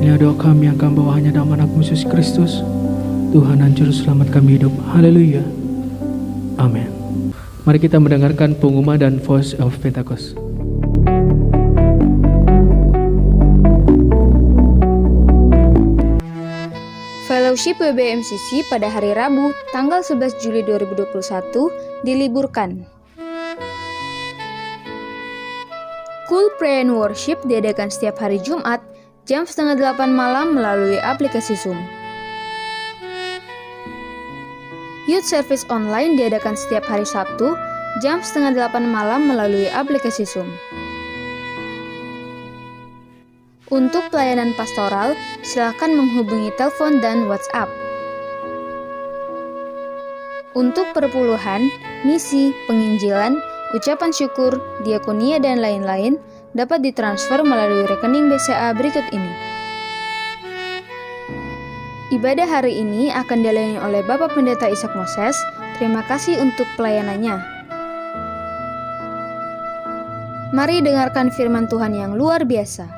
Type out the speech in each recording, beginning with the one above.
Inilah doa kami yang kami bawa hanya dalam anak Yesus Kristus, Tuhan dan Juru Selamat kami hidup. Haleluya. Amin. Mari kita mendengarkan pengumuman dan Voice of Pentecost. Fellowship WBMCC pada hari Rabu, tanggal 11 Juli 2021, diliburkan. Cool Prayer and Worship diadakan setiap hari Jumat, jam 7:30 malam melalui aplikasi Zoom. Youth Service Online diadakan setiap hari Sabtu, jam 7:30 malam melalui aplikasi Zoom. Untuk pelayanan pastoral, silakan menghubungi telepon dan WhatsApp. Untuk perpuluhan, misi, penginjilan, ucapan syukur, diakonia, dan lain-lain dapat ditransfer melalui rekening BCA berikut ini. Ibadah hari ini akan dilayani oleh Bapak Pendeta Ishak Moses. Terima kasih untuk pelayanannya. Mari dengarkan firman Tuhan yang luar biasa.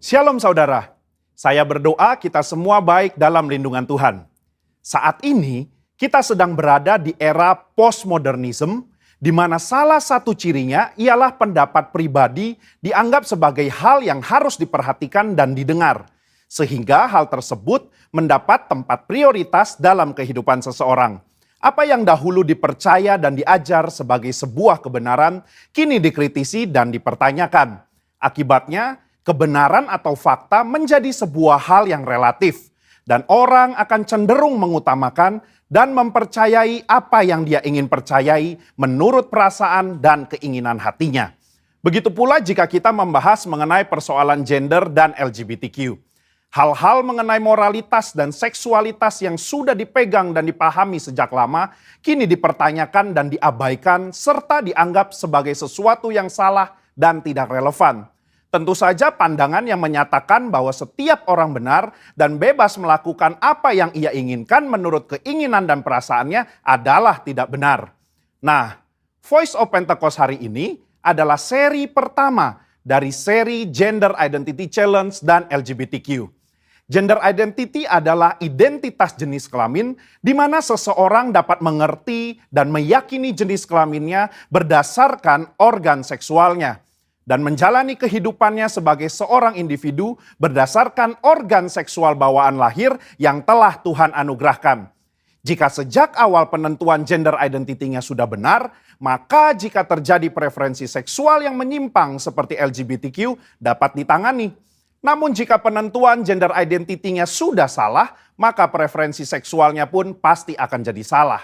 Shalom saudara, saya berdoa kita semua baik dalam lindungan Tuhan. Saat ini kita sedang berada di era postmodernism, di mana salah satu cirinya ialah pendapat pribadi dianggap sebagai hal yang harus diperhatikan dan didengar. Sehingga hal tersebut mendapat tempat prioritas dalam kehidupan seseorang. Apa yang dahulu dipercaya dan diajar sebagai sebuah kebenaran, kini dikritisi dan dipertanyakan. Akibatnya, kebenaran atau fakta menjadi sebuah hal yang relatif, dan orang akan cenderung mengutamakan dan mempercayai apa yang dia ingin percayai menurut perasaan dan keinginan hatinya. Begitu pula jika kita membahas mengenai persoalan gender dan LGBTQ. Hal-hal mengenai moralitas dan seksualitas yang sudah dipegang dan dipahami sejak lama, kini dipertanyakan dan diabaikan serta dianggap sebagai sesuatu yang salah dan tidak relevan. Tentu saja pandangan yang menyatakan bahwa setiap orang benar dan bebas melakukan apa yang ia inginkan menurut keinginan dan perasaannya adalah tidak benar. Nah, Voice of Pentecost hari ini adalah seri pertama dari seri Gender Identity Challenge dan LGBTQ. Gender identity adalah identitas jenis kelamin di mana seseorang dapat mengerti dan meyakini jenis kelaminnya berdasarkan organ seksualnya, dan menjalani kehidupannya sebagai seorang individu berdasarkan organ seksual bawaan lahir yang telah Tuhan anugerahkan. Jika sejak awal penentuan gender identity-nya sudah benar, maka jika terjadi preferensi seksual yang menyimpang seperti LGBTQ dapat ditangani. Namun jika penentuan gender identity-nya sudah salah, maka preferensi seksualnya pun pasti akan jadi salah.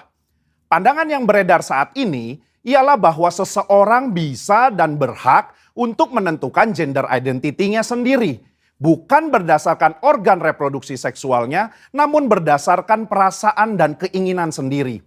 Pandangan yang beredar saat ini ialah bahwa seseorang bisa dan berhak untuk menentukan gender identity-nya sendiri. Bukan berdasarkan organ reproduksi seksualnya, namun berdasarkan perasaan dan keinginan sendiri.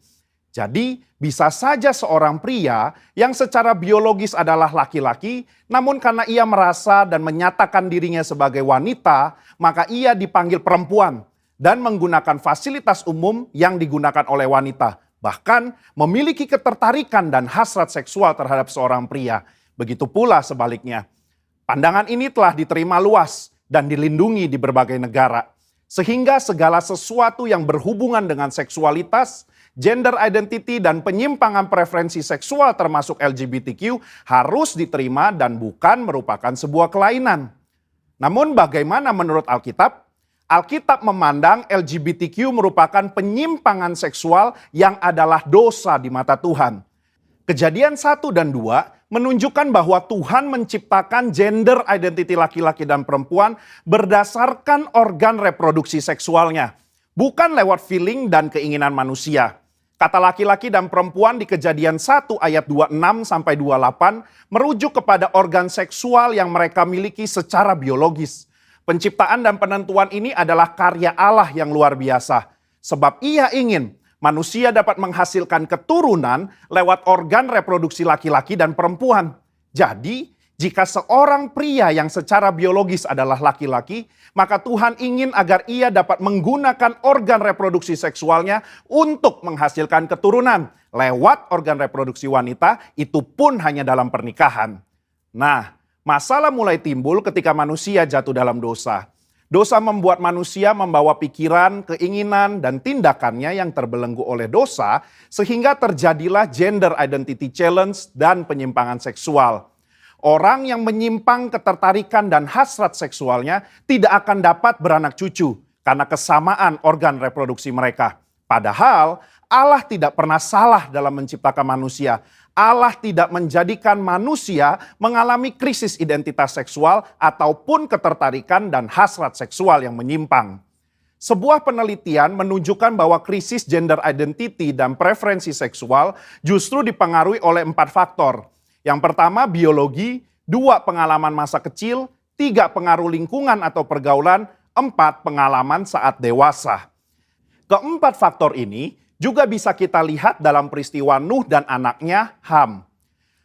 Jadi, bisa saja seorang pria yang secara biologis adalah laki-laki, namun karena ia merasa dan menyatakan dirinya sebagai wanita, maka ia dipanggil perempuan dan menggunakan fasilitas umum yang digunakan oleh wanita. Bahkan memiliki ketertarikan dan hasrat seksual terhadap seorang pria. Begitu pula sebaliknya. Pandangan ini telah diterima luas dan dilindungi di berbagai negara. Sehingga segala sesuatu yang berhubungan dengan seksualitas, gender identity, dan penyimpangan preferensi seksual termasuk LGBTQ harus diterima dan bukan merupakan sebuah kelainan. Namun bagaimana menurut Alkitab? Alkitab memandang LGBTQ merupakan penyimpangan seksual yang adalah dosa di mata Tuhan. Kejadian 1 dan 2 menunjukkan bahwa Tuhan menciptakan gender identity laki-laki dan perempuan berdasarkan organ reproduksi seksualnya, bukan lewat feeling dan keinginan manusia. Kata laki-laki dan perempuan di Kejadian 1 ayat 26 sampai 28 merujuk kepada organ seksual yang mereka miliki secara biologis. Penciptaan dan penentuan ini adalah karya Allah yang luar biasa, sebab Ia ingin manusia dapat menghasilkan keturunan lewat organ reproduksi laki-laki dan perempuan. Jadi, Jika seorang pria yang secara biologis adalah laki-laki, maka Tuhan ingin agar ia dapat menggunakan organ reproduksi seksualnya untuk menghasilkan keturunan. Lewat organ reproduksi wanita, itu pun hanya dalam pernikahan. Nah, masalah mulai timbul ketika manusia jatuh dalam dosa. Dosa membuat manusia membawa pikiran, keinginan, dan tindakannya yang terbelenggu oleh dosa, sehingga terjadilah gender identity challenge dan penyimpangan seksual. Orang yang menyimpang ketertarikan dan hasrat seksualnya tidak akan dapat beranak cucu karena kesamaan organ reproduksi mereka. Padahal Allah tidak pernah salah dalam menciptakan manusia. Allah tidak menjadikan manusia mengalami krisis identitas seksual ataupun ketertarikan dan hasrat seksual yang menyimpang. Sebuah penelitian menunjukkan bahwa krisis gender identity dan preferensi seksual justru dipengaruhi oleh 4 faktor. Yang pertama biologi, 2 pengalaman masa kecil, 3 pengaruh lingkungan atau pergaulan, 4 pengalaman saat dewasa. Keempat faktor ini juga bisa kita lihat dalam peristiwa Nuh dan anaknya Ham.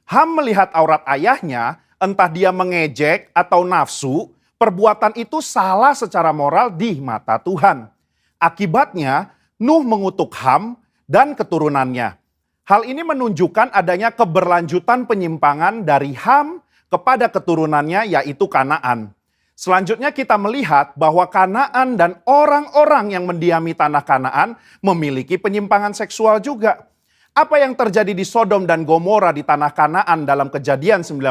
Ham melihat aurat ayahnya, entah dia mengejek atau nafsu, perbuatan itu salah secara moral di mata Tuhan. Akibatnya Nuh mengutuk Ham dan keturunannya. Hal ini menunjukkan adanya keberlanjutan penyimpangan dari Ham kepada keturunannya yaitu Kanaan. Selanjutnya kita melihat bahwa Kanaan dan orang-orang yang mendiami tanah Kanaan memiliki penyimpangan seksual juga. Apa yang terjadi di Sodom dan Gomora di tanah Kanaan dalam Kejadian 19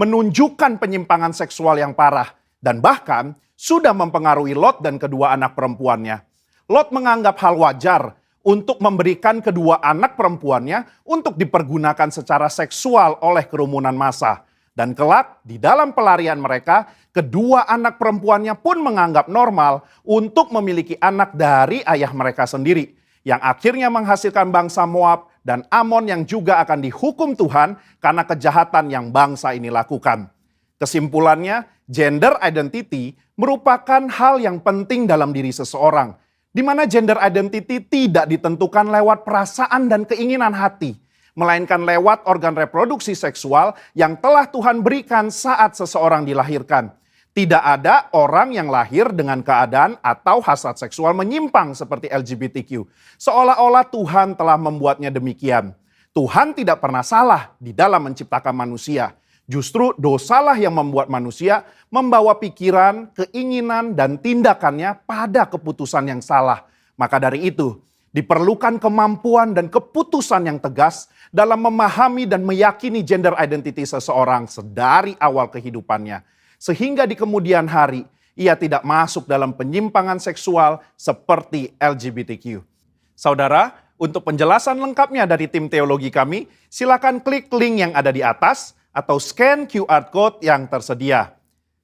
menunjukkan penyimpangan seksual yang parah dan bahkan sudah mempengaruhi Lot dan kedua anak perempuannya. Lot menganggap hal wajar untuk memberikan kedua anak perempuannya untuk dipergunakan secara seksual oleh kerumunan massa. Dan kelak di dalam pelarian mereka, kedua anak perempuannya pun menganggap normal untuk memiliki anak dari ayah mereka sendiri. Yang akhirnya menghasilkan bangsa Moab dan Amon yang juga akan dihukum Tuhan karena kejahatan yang bangsa ini lakukan. Kesimpulannya, gender identity merupakan hal yang penting dalam diri seseorang. Di mana gender identity tidak ditentukan lewat perasaan dan keinginan hati, melainkan lewat organ reproduksi seksual yang telah Tuhan berikan saat seseorang dilahirkan. Tidak ada orang yang lahir dengan keadaan atau hasrat seksual menyimpang seperti LGBTQ. Seolah-olah Tuhan telah membuatnya demikian. Tuhan tidak pernah salah di dalam menciptakan manusia. Justru dosalah yang membuat manusia membawa pikiran, keinginan, dan tindakannya pada keputusan yang salah. Maka dari itu, diperlukan kemampuan dan keputusan yang tegas dalam memahami dan meyakini gender identity seseorang sedari awal kehidupannya. Sehingga di kemudian hari, ia tidak masuk dalam penyimpangan seksual seperti LGBTQ. Saudara, untuk penjelasan lengkapnya dari tim teologi kami, silakan klik link yang ada di atas atau scan QR Code yang tersedia.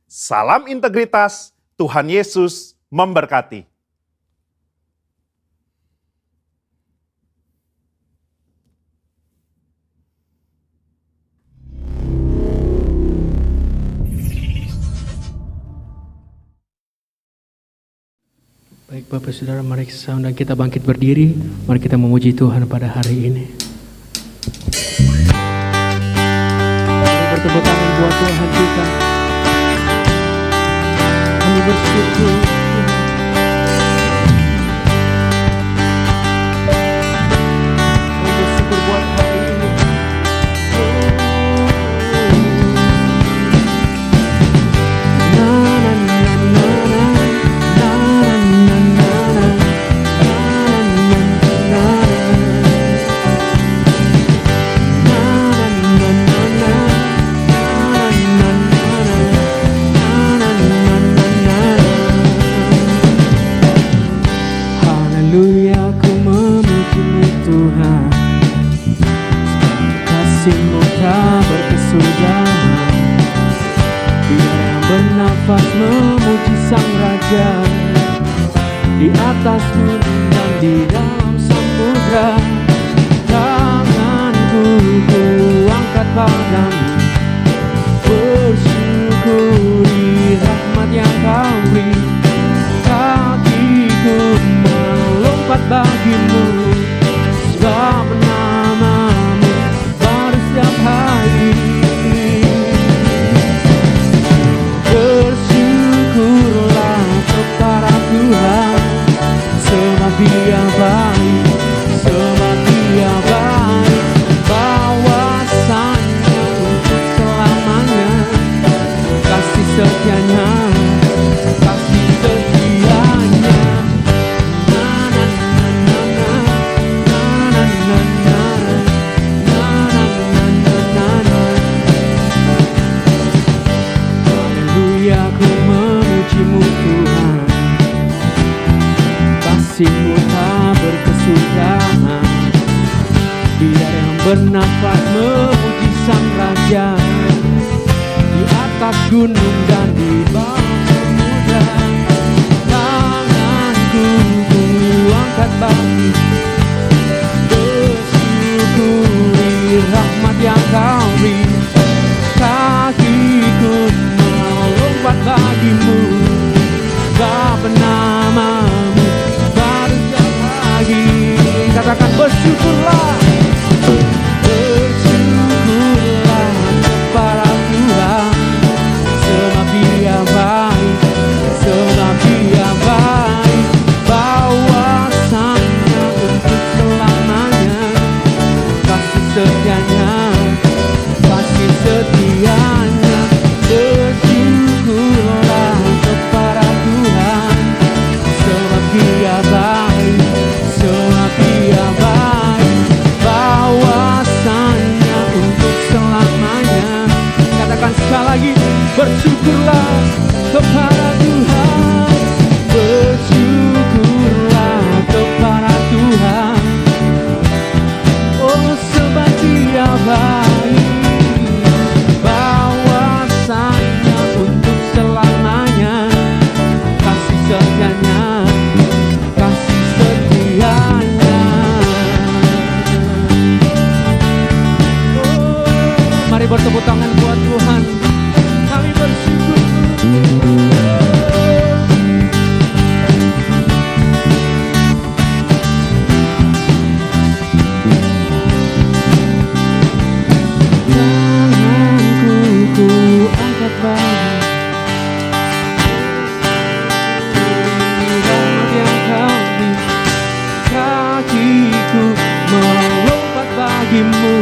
Salam integritas, Tuhan Yesus memberkati. Baik Bapak Saudara, mari kita bangkit berdiri. Mari kita memuji Tuhan pada hari ini. Mari bertepuk tangan buat Tuhan kita. Kami bersyukur. Kami bersyukur buat hari ini. Memuji Sang Raja di atas gunung dan di dalam samudra. Tanganku ku angkat padamu, bersyukuri rahmat yang Kau beri. Kakiku melompat bagimu, sebab namamu baru setiap hari. bernafas memuji Sang Raja di atas gunung dan di bawah samudra. Tanganku ku angkat bagi bersyukuri rahmat yang Kau beri. Kakiku melompat bagimu, sebab namamu baru setiap pagi. Katakan bersyukurlah, bersyukurlah kepada Tuhan, sebab Dia baik, sebab Dia baik. Bahwasanya untuk selamanya, kasih setianya, kasih setianya. Bersyukurlah kepada Tuhan, sebab Dia baik, sebab Dia baik. Bahwasanya untuk selamanya. Katakan sekali lagi, bersyukurlah kepada Tuhan, bersyukurlah kepada Tuhan. Oh, sebab Dia baik, bahwasanya untuk selamanya, kasih setianya, kasih setianya. Oh, mari bertepuk tangan buat Tuhan. Kami bersyukur. Tanganku ku angkat bagi rahmat yang Kau beri. Kakiku melompat bagimu,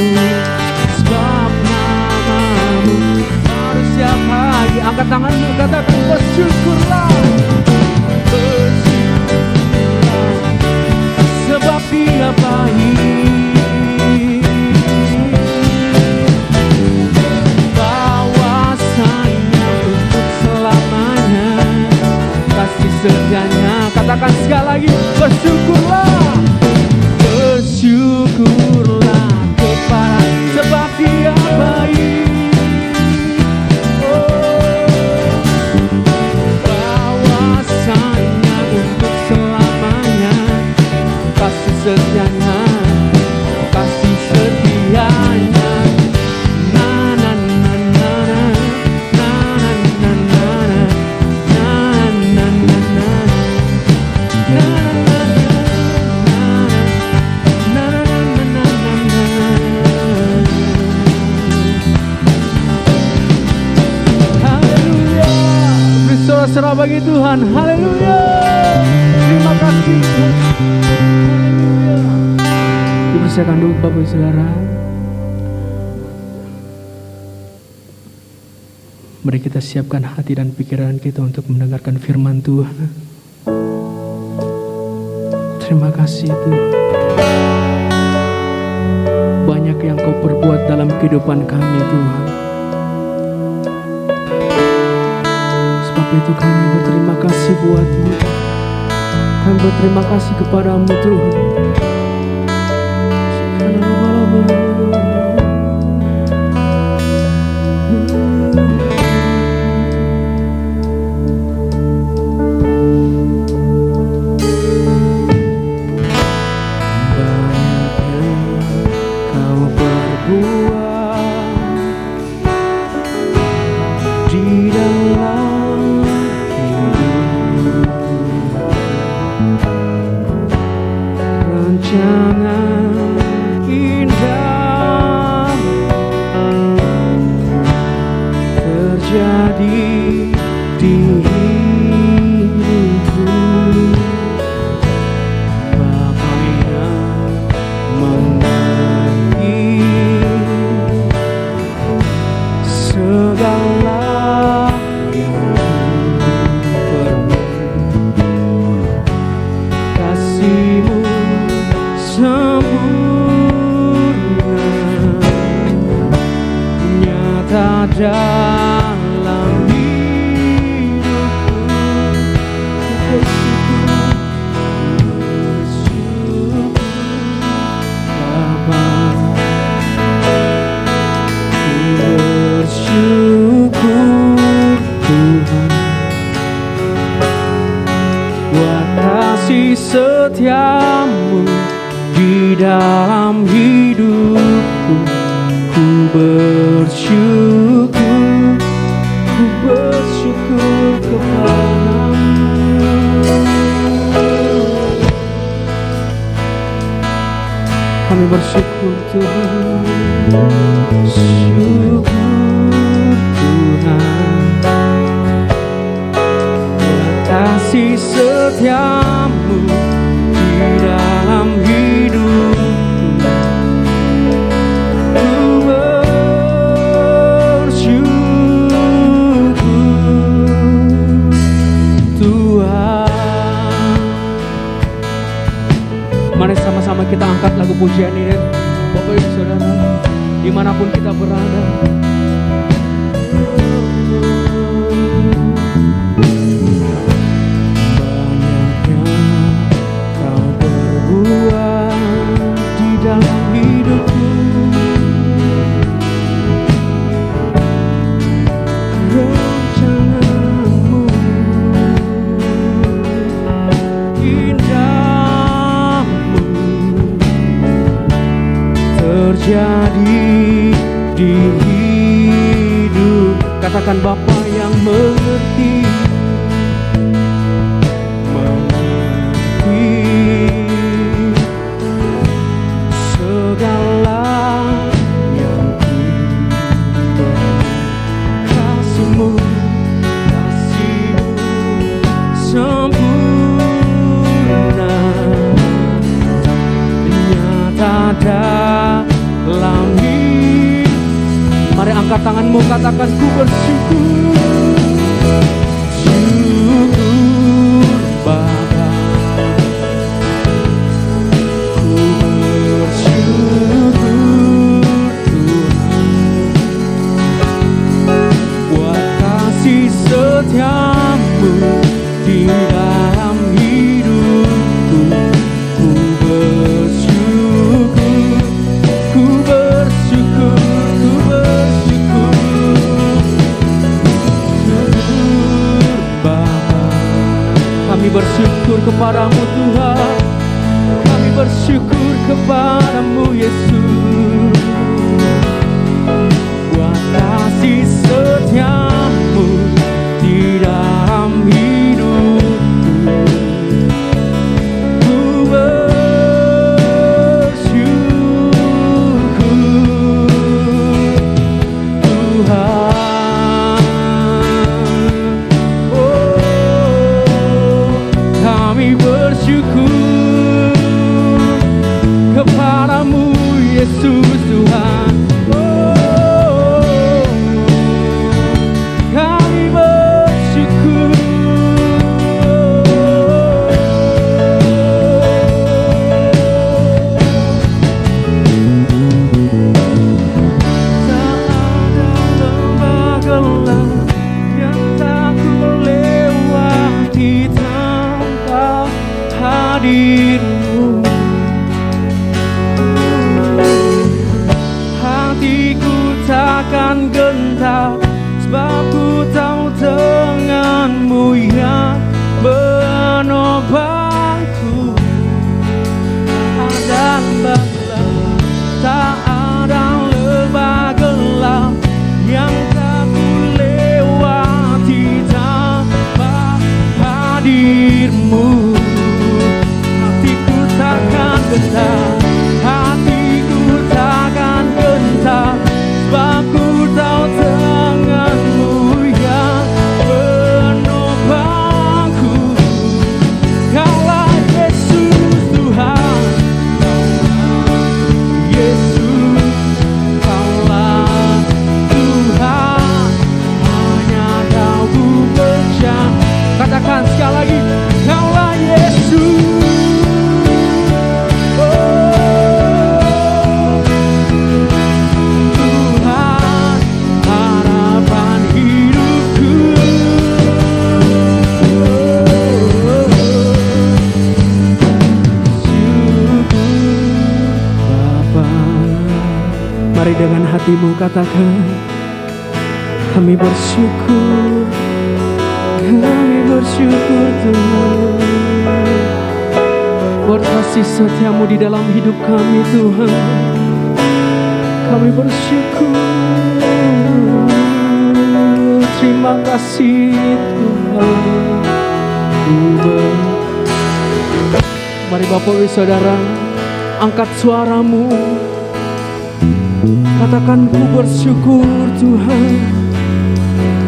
sebab namamu baru setiap pagi. Angkat tanganmu, katakan bersyukurlah, bersyukurlah, sebab Dia baik. Bahwasanya untuk selamanya, kasih setianya. Katakan sekali lagi, bersyukurlah, bersyukurlah kepada, sebab Dia baik. Oh, bahwasanya untuk selamanya, kasih setianya, kasih setianya. Na na na na na na na na na na na. Haleluya, beri sorak-sorak bagi Tuhan. Haleluya, terima kasih. Haleluya. Dipersilakan dulu Bapak Saudara. Mari kita siapkan hati dan pikiran kita untuk mendengarkan firman Tuhan. Terima kasih Tuhan. Banyak yang Kau perbuat dalam kehidupan kami Tuhan. Sebab itu kami berterima kasih buat-Mu. Kami berterima kasih kepadamu Tuhan. dalam hidupku, bersyukur Bapa dalam hidupku. Ku bersyukur kepadamu. Kami bersyukur Tuhan, syukur Tuhan, kasih setiamu di dalam hidupku. Ku bersyukur Tuhan. Mari sama-sama kita angkat lagu pujian ini, Bapak Ibu Saudara, dimanapun kita berada. Banyaknya kau berbuat di dalam hidupku, rencanamu indahmu terjadi di hidup. Katakan Bapa yang mengerti segala yang ku kasihmu sempurna nyata dalam hidup. Mari angkat tanganmu, katakan ku bersyukur. Syukur Bapa, ku bersyukur Tuhan, buat kasih setiamu di dalam hidupku. Ku bersyukur, ku bersyukur, ku bersyukur. Syukur Bapa, kami bersyukur kepadamu Tuhan, kami bersyukur kepadamu Yesus, buat kasih setiamu di dalam hidupku. Ku bersyukur Tuhan. Oh, kami bersyukur kepadamu Yesus Tuhan. Oh, kami bersyukur. Tak ada lembah gelap yang tak ku lewati tanpa hadirmu. Hatiku takkan gentar, sebab ku tahu tanganmu yang menopangku. Ada lembah gelap, tak ada lembah gelap yang tak ku lewati tanpa hadirmu. Hatiku takkan gentar, hatiku takkan gentar, sebab ku tahu tanganmu yang menopangku. Kaulah Yesus Tuhan, Yesus, kaulah Tuhan, hanya Kau ku percaya. Katakan sekali lagi, kaulah Yesus. Oh, Tuhan, harapan hidupku. Syukur Bapa. Mari dengan hatimu katakan, kami bersyukur, kami bersyukur Tuhan. buat kasih setiamu di dalam hidup kami Tuhan. Kami bersyukur. Terima kasih Tuhan. Mari Bapak Ibu Saudara, angkat suaramu, katakan ku bersyukur Tuhan.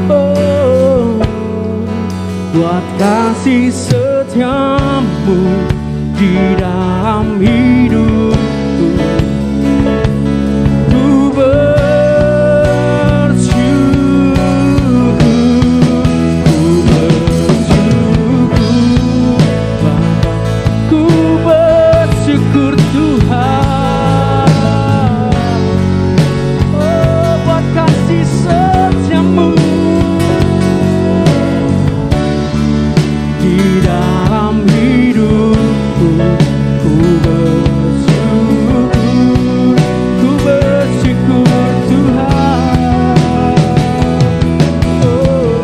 Oh, buat kasih setiamu di dalam hidupku. Ku bersyukur Tuhan. Oh, buat kasih setiamu di dalam hidupku. Ku bersyukur Tuhan. Oh.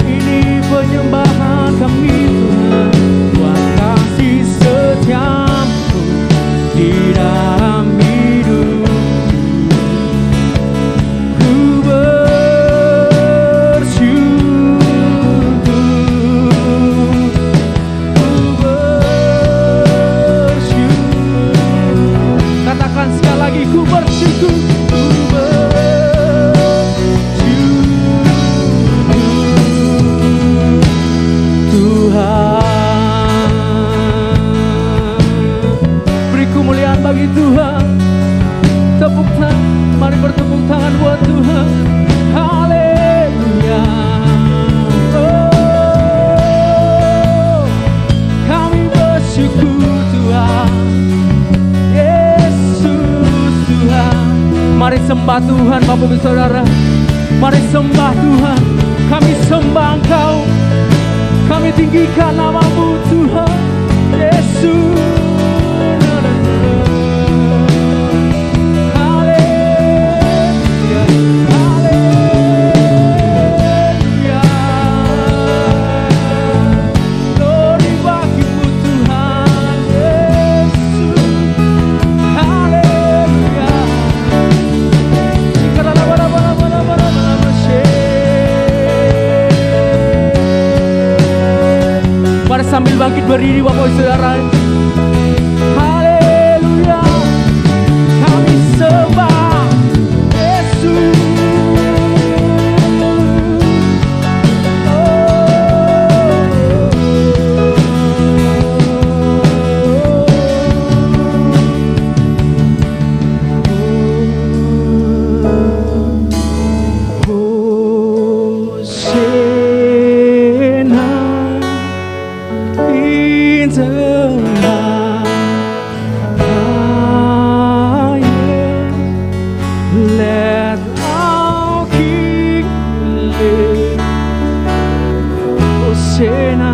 Ini penyembahan kami Tuhan, buat kasih setiamu di dalam hidup. Ku bersyukur, katakan sekali lagi, ku bersyukur, ku bersyukur Tuhan. Beri kemuliaan bagi Tuhan. Tepuk tangan, mari bertepuk tangan buat Tuhan. Haleluya. Oh, kami bersyukur Tuhan. Yesus Tuhan. Mari sembah Tuhan Bapak Ibu Saudara. Mari sembah Tuhan. Kami sembah Engkau. Kami tinggikan namamu Tuhan Yesus. Haleluya, haleluya. Glory bagimu Tuhan Yesus. Haleluya. Mari sambil bangkit berdiri Bapak Ibu Saudara. Haleluya. Kami sembah Yesus. Hosana in the highest. Let our King live. Hosana,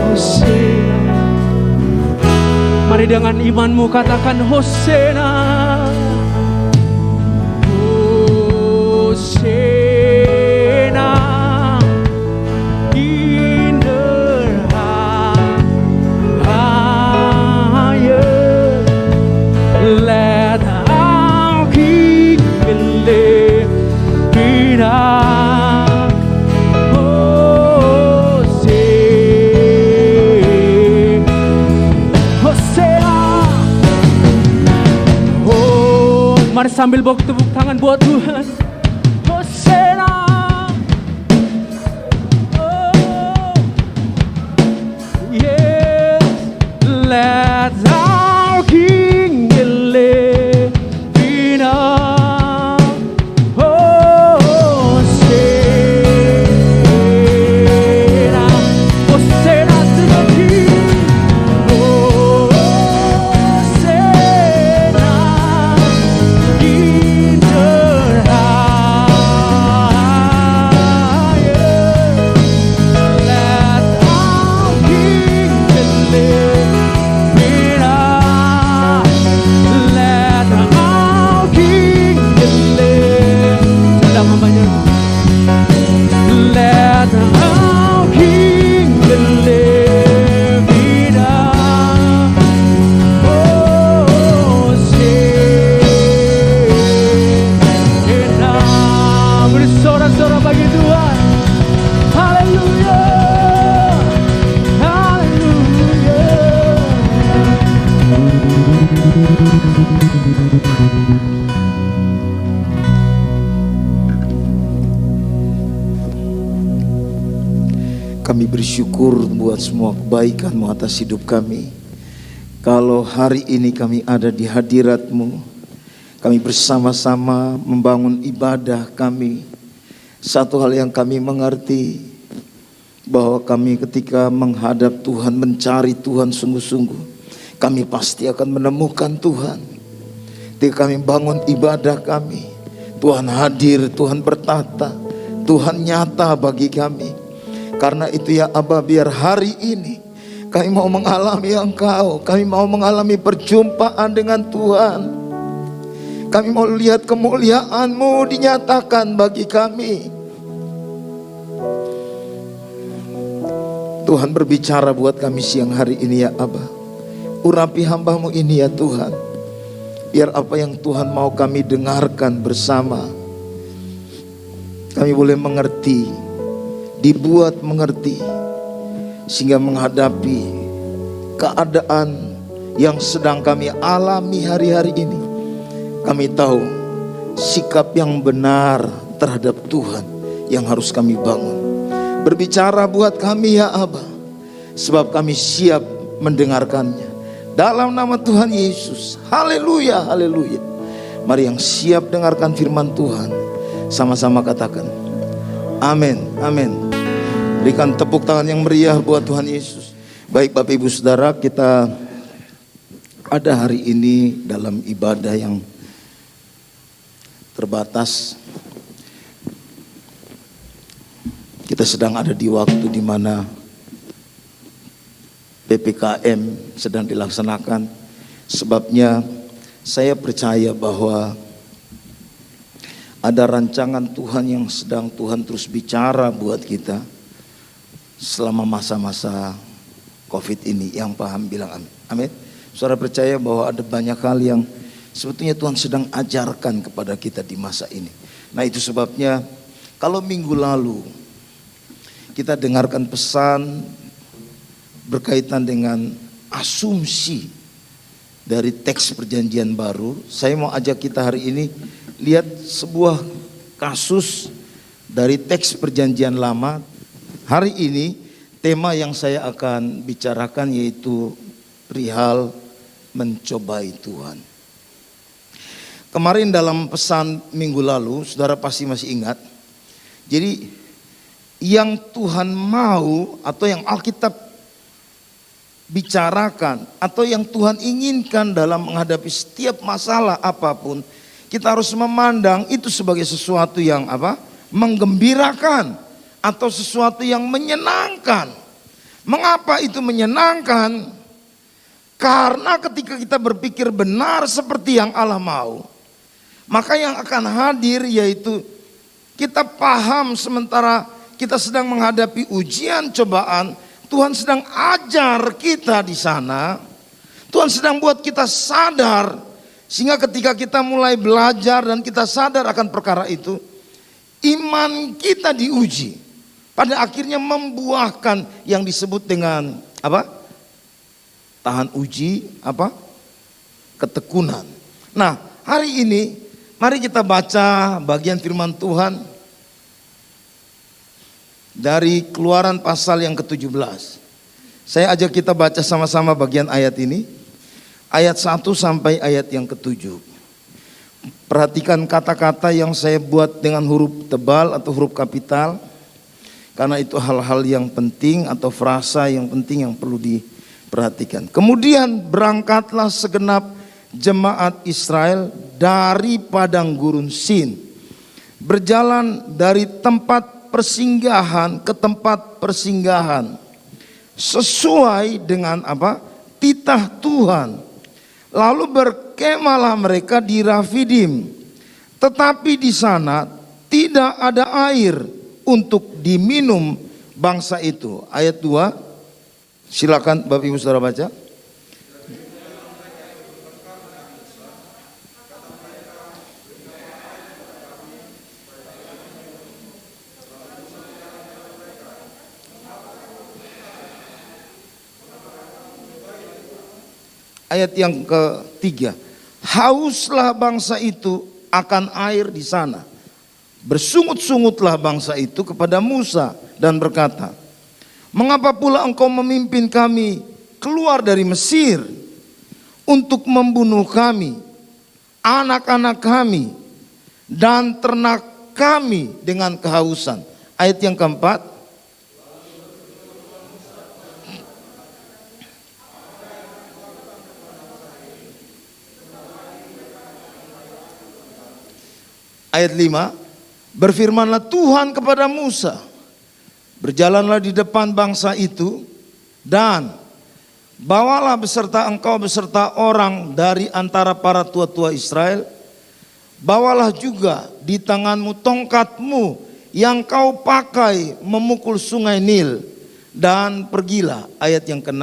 Hosana. Mari dengan imanmu katakan Hosana. Hosana in the highest. Let our King be lifted up. Hosana. Oh, mari sambil tepuk tangan buat Tuhan. Hosana. Oh, yes. Let our King be lifted up. Hosana. Hosana to the King. Hosana in the highest. Kami bersyukur buat semua kebaikan-Mu atas hidup kami. Kalau hari ini kami ada di hadirat-Mu, kami bersama-sama membangun ibadah kami. Satu hal yang kami mengerti, bahwa kami ketika menghadap Tuhan, mencari Tuhan sungguh-sungguh, kami pasti akan menemukan Tuhan. Ketika kami bangun ibadah kami, Tuhan hadir, Tuhan bertata, Tuhan nyata bagi kami. Karena itu ya Aba, biar hari ini kami mau mengalami Engkau, kami mau mengalami perjumpaan dengan Tuhan. Kami mau lihat kemuliaan-Mu dinyatakan bagi kami. Tuhan berbicara buat kami siang hari ini ya Aba. Urapi hamba-Mu ini ya Tuhan. Biar apa yang Tuhan mau kami dengarkan bersama, kami boleh mengerti, dibuat mengerti, sehingga menghadapi keadaan yang sedang kami alami hari-hari ini, kami tahu sikap yang benar terhadap Tuhan yang harus kami bangun. Berbicara buat kami ya Aba, sebab kami siap mendengarkannya. Dalam nama Tuhan Yesus, haleluya, haleluya. Mari yang siap dengarkan firman Tuhan, sama-sama katakan amin, amin. Berikan tepuk tangan yang meriah buat Tuhan Yesus. Baik Bapak Ibu Saudara, kita ada hari ini dalam ibadah yang terbatas. Kita sedang ada di waktu di mana PPKM sedang dilaksanakan. Sebabnya saya percaya bahwa ada rancangan Tuhan yang sedang Tuhan terus bicara buat kita selama masa-masa COVID ini. Yang paham bilang amin. Amin. Saudara percaya bahwa ada banyak hal yang sebetulnya Tuhan sedang ajarkan kepada kita di masa ini. Nah itu sebabnya kalau minggu lalu kita dengarkan pesan berkaitan dengan asumsi dari teks perjanjian baru, saya mau ajak kita hari ini lihat sebuah kasus dari teks perjanjian lama. Hari ini tema yang saya akan bicarakan yaitu perihal mencobai Tuhan. Kemarin dalam pesan minggu lalu, saudara pasti masih ingat. Jadi yang Tuhan mau atau yang Alkitab bicarakan atau yang Tuhan inginkan dalam menghadapi setiap masalah apapun, kita harus memandang itu sebagai sesuatu yang menggembirakan atau sesuatu yang menyenangkan. Mengapa itu menyenangkan? Karena ketika kita berpikir benar seperti yang Allah mau, maka yang akan hadir yaitu kita paham sementara kita sedang menghadapi ujian cobaan, Tuhan sedang ajar kita di sana. Tuhan sedang buat kita sadar. Sehingga ketika kita mulai belajar dan kita sadar akan perkara itu, iman kita diuji. Pada akhirnya membuahkan yang disebut dengan tahan uji, ketekunan. Nah hari ini mari kita baca bagian firman Tuhan dari Keluaran pasal yang ke-17. Saya ajak kita baca sama-sama bagian ayat ini. Ayat 1 sampai ayat yang ke-7. Perhatikan kata-kata yang saya buat dengan huruf tebal atau huruf kapital. Karena itu hal-hal yang penting atau frasa yang penting yang perlu diperhatikan. Kemudian berangkatlah segenap jemaat Israel dari padang gurun Sin. Berjalan dari tempat persinggahan ke tempat persinggahan sesuai dengan titah Tuhan. Lalu berkemahlah mereka di Rafidim, tetapi di sana tidak ada air untuk diminum bangsa itu. Ayat 2, silakan Bapak Ibu Saudara baca. Ayat yang ke-3, hauslah bangsa itu akan air di sana. Bersungut-sungutlah bangsa itu kepada Musa dan berkata, Mengapa pula engkau memimpin kami keluar dari Mesir untuk membunuh kami, anak-anak kami, dan ternak kami dengan kehausan? Ayat yang keempat. Ayat 5. Berfirmanlah Tuhan kepada Musa, berjalanlah di depan bangsa itu dan bawalah beserta engkau beserta orang dari antara para tua-tua Israel. Bawalah juga di tanganmu tongkatmu yang kau pakai memukul sungai Nil, dan pergilah. Ayat yang ke-6.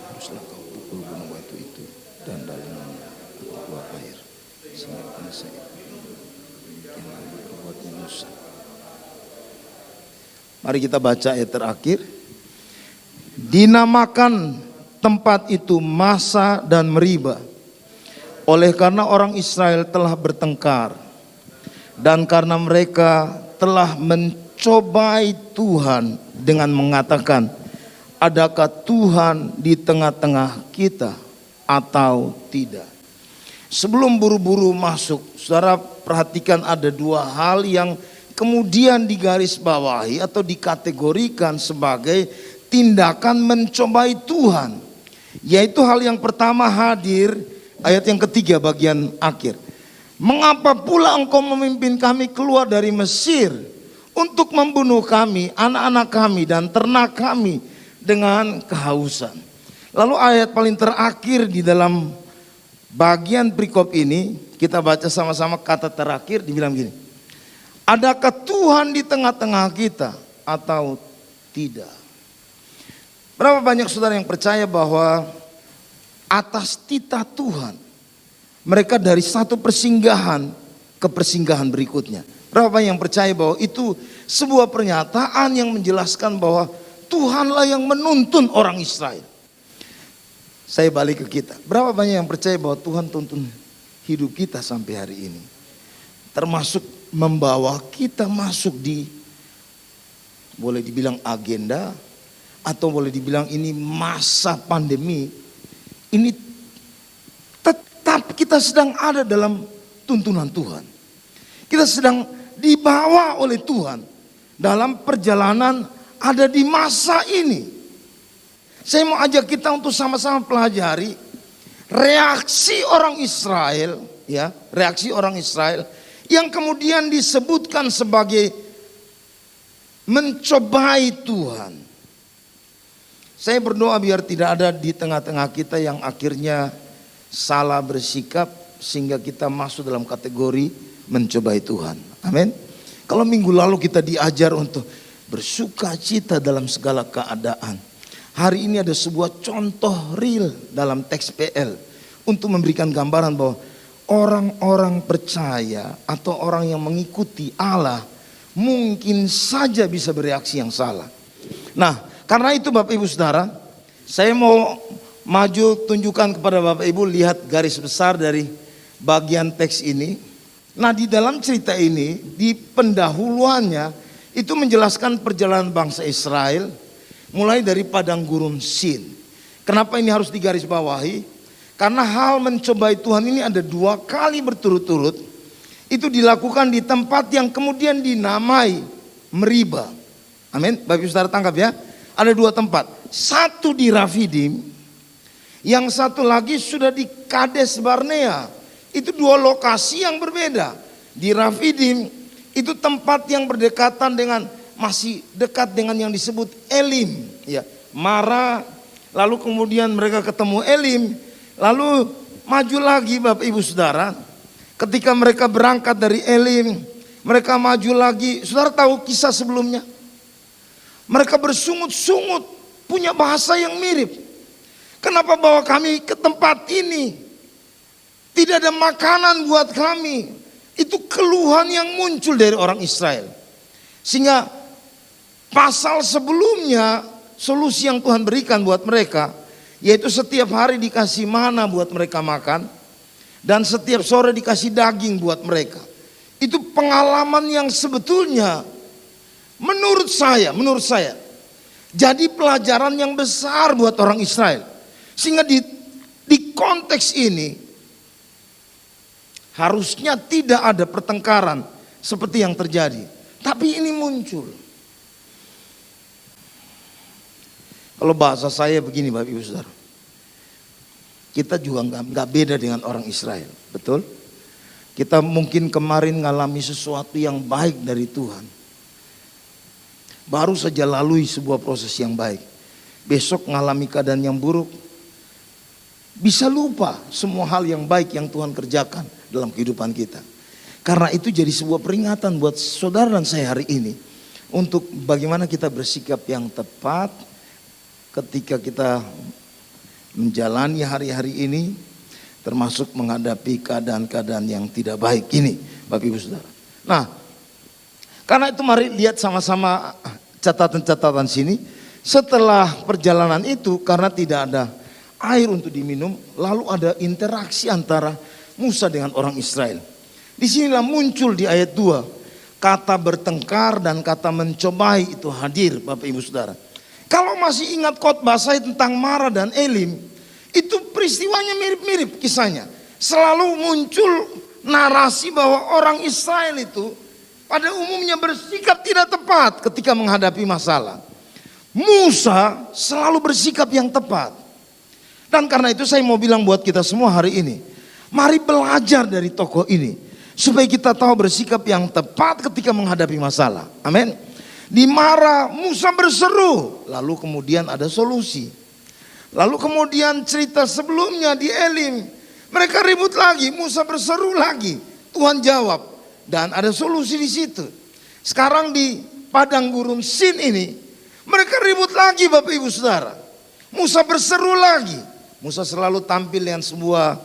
Haruslah kau pukul gunung batu itu dan dalamnya keluar air, sehingga bangsa itu yang membuatnya Musa. Mari kita baca ayat terakhir. Dinamakan tempat itu Masa dan Meriba, oleh karena orang Israel telah bertengkar dan karena mereka telah mencobai Tuhan dengan mengatakan, adakah Tuhan di tengah-tengah kita atau tidak? Sebelum buru-buru masuk, saudara perhatikan ada dua hal yang kemudian digarisbawahi atau dikategorikan sebagai tindakan mencobai Tuhan. Yaitu hal yang pertama hadir, ayat yang ketiga bagian akhir. Mengapa pula engkau memimpin kami keluar dari Mesir untuk membunuh kami, anak-anak kami, dan ternak kami dengan kehausan? Lalu ayat paling terakhir di dalam bagian perikop ini, kita baca sama-sama kata terakhir, dibilang gini, adakah Tuhan di tengah-tengah kita atau tidak? Berapa banyak saudara yang percaya bahwa atas titah Tuhan mereka dari satu persinggahan ke persinggahan berikutnya? Berapa banyak yang percaya bahwa itu sebuah pernyataan yang menjelaskan bahwa Tuhanlah yang menuntun orang Israel? Saya balik ke kita. Berapa banyak yang percaya bahwa Tuhan tuntun hidup kita sampai hari ini? Termasuk membawa kita masuk di, boleh dibilang agenda, atau boleh dibilang ini masa pandemi. Ini tetap kita sedang ada dalam tuntunan Tuhan. Kita sedang dibawa oleh Tuhan dalam perjalanan ada di masa ini. Saya mau ajak kita untuk sama-sama pelajari reaksi orang Israel, ya, reaksi orang Israel yang kemudian disebutkan sebagai mencobai Tuhan. Saya berdoa biar tidak ada di tengah-tengah kita yang akhirnya salah bersikap sehingga kita masuk dalam kategori mencobai Tuhan. Amin. Kalau minggu lalu kita diajar untuk bersuka cita dalam segala keadaan, hari ini ada sebuah contoh real dalam teks PL untuk memberikan gambaran bahwa orang-orang percaya atau orang yang mengikuti Allah mungkin saja bisa bereaksi yang salah. Nah, karena itu Bapak Ibu Saudara, saya mau maju tunjukkan kepada Bapak Ibu, lihat garis besar dari bagian teks ini. Nah, di dalam cerita ini, di pendahuluannya itu menjelaskan perjalanan bangsa Israel mulai dari padang gurun Sin. Kenapa ini harus digarisbawahi? Karena hal mencobai Tuhan ini ada 2 kali berturut-turut. Itu dilakukan di tempat yang kemudian dinamai Meriba. Amin. Bapak Ibu Saudara tangkap ya. Ada 2 tempat. Satu di Rafidim, yang satu lagi sudah di Kades Barnea. Itu 2 lokasi yang berbeda. Di Rafidim itu tempat yang berdekatan dengan, masih dekat dengan yang disebut Elim, ya, Mara. Lalu kemudian mereka ketemu Elim, lalu maju lagi Bapak Ibu Saudara. Ketika mereka berangkat dari Elim, mereka maju lagi. Saudara tahu kisah sebelumnya? Mereka bersungut-sungut, punya bahasa yang mirip. Kenapa bawa kami ke tempat ini? Tidak ada makanan buat kami. Itu keluhan yang muncul dari orang Israel. Sehingga pasal sebelumnya, solusi yang Tuhan berikan buat mereka, yaitu setiap hari dikasih mana buat mereka makan, dan setiap sore dikasih daging buat mereka. itu pengalaman yang sebetulnya menurut saya jadi pelajaran yang besar buat orang Israel. Sehingga di konteks ini harusnya tidak ada pertengkaran seperti yang terjadi. Tapi ini muncul. Kalau bahasa saya begini Bapak Ibu Saudara. Kita juga nggak beda dengan orang Israel, betul? Kita mungkin kemarin ngalami sesuatu yang baik dari Tuhan. Baru saja lalui sebuah proses yang baik. Besok ngalami keadaan yang buruk. Bisa lupa semua hal yang baik yang Tuhan kerjakan dalam kehidupan kita. Karena itu jadi sebuah peringatan buat saudara dan saya hari ini. Untuk bagaimana kita bersikap yang tepat ketika kita menjalani hari-hari ini. Termasuk menghadapi keadaan-keadaan yang tidak baik ini Bapak Ibu Saudara. Nah, karena itu mari lihat sama-sama catatan-catatan sini. Setelah perjalanan itu karena tidak ada air untuk diminum, lalu ada interaksi antara Musa dengan orang Israel. Disinilah muncul di ayat 2 kata bertengkar dan kata mencobai itu hadir Bapak Ibu Saudara. Kalau masih ingat khotbah saya tentang Mara dan Elim, itu peristiwanya mirip-mirip kisahnya. Selalu muncul narasi bahwa orang Israel itu pada umumnya bersikap tidak tepat ketika menghadapi masalah. Musa selalu bersikap yang tepat. Dan karena itu saya mau bilang buat kita semua hari ini, mari belajar dari tokoh ini supaya kita tahu bersikap yang tepat ketika menghadapi masalah. Amin. Di Mara Musa berseru, lalu kemudian ada solusi. Lalu kemudian cerita sebelumnya di Elim, mereka ribut lagi, Musa berseru lagi, Tuhan jawab dan ada solusi di situ. Sekarang di padang gurun Sin ini, mereka ribut lagi Bapak Ibu Saudara. Musa berseru lagi. Musa selalu tampil dengan sebuah,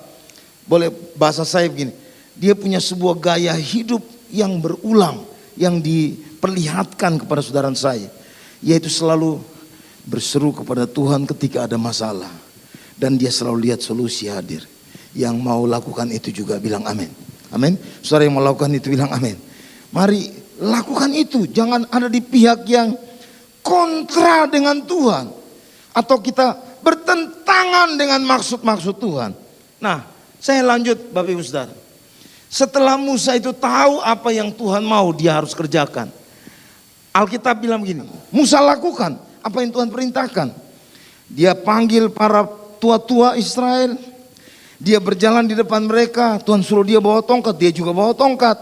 boleh bahasa saya begini, dia punya sebuah gaya hidup yang berulang, yang diperlihatkan kepada saudara saya, yaitu selalu berseru kepada Tuhan ketika ada masalah. Dan dia selalu lihat solusi hadir. Yang mau lakukan itu juga bilang amin. Amin. Saudara yang mau lakukan itu bilang amin. Mari lakukan itu. Jangan ada di pihak yang kontra dengan Tuhan. Atau kita bertentangan dengan maksud-maksud Tuhan. Nah, saya lanjut Bapak Ibu Saudara. Setelah Musa itu tahu apa yang Tuhan mau dia harus kerjakan. Alkitab bilang begini, Musa lakukan apa yang Tuhan perintahkan. Dia panggil para tua-tua Israel. Dia berjalan di depan mereka. Tuhan suruh dia bawa tongkat, dia juga bawa tongkat.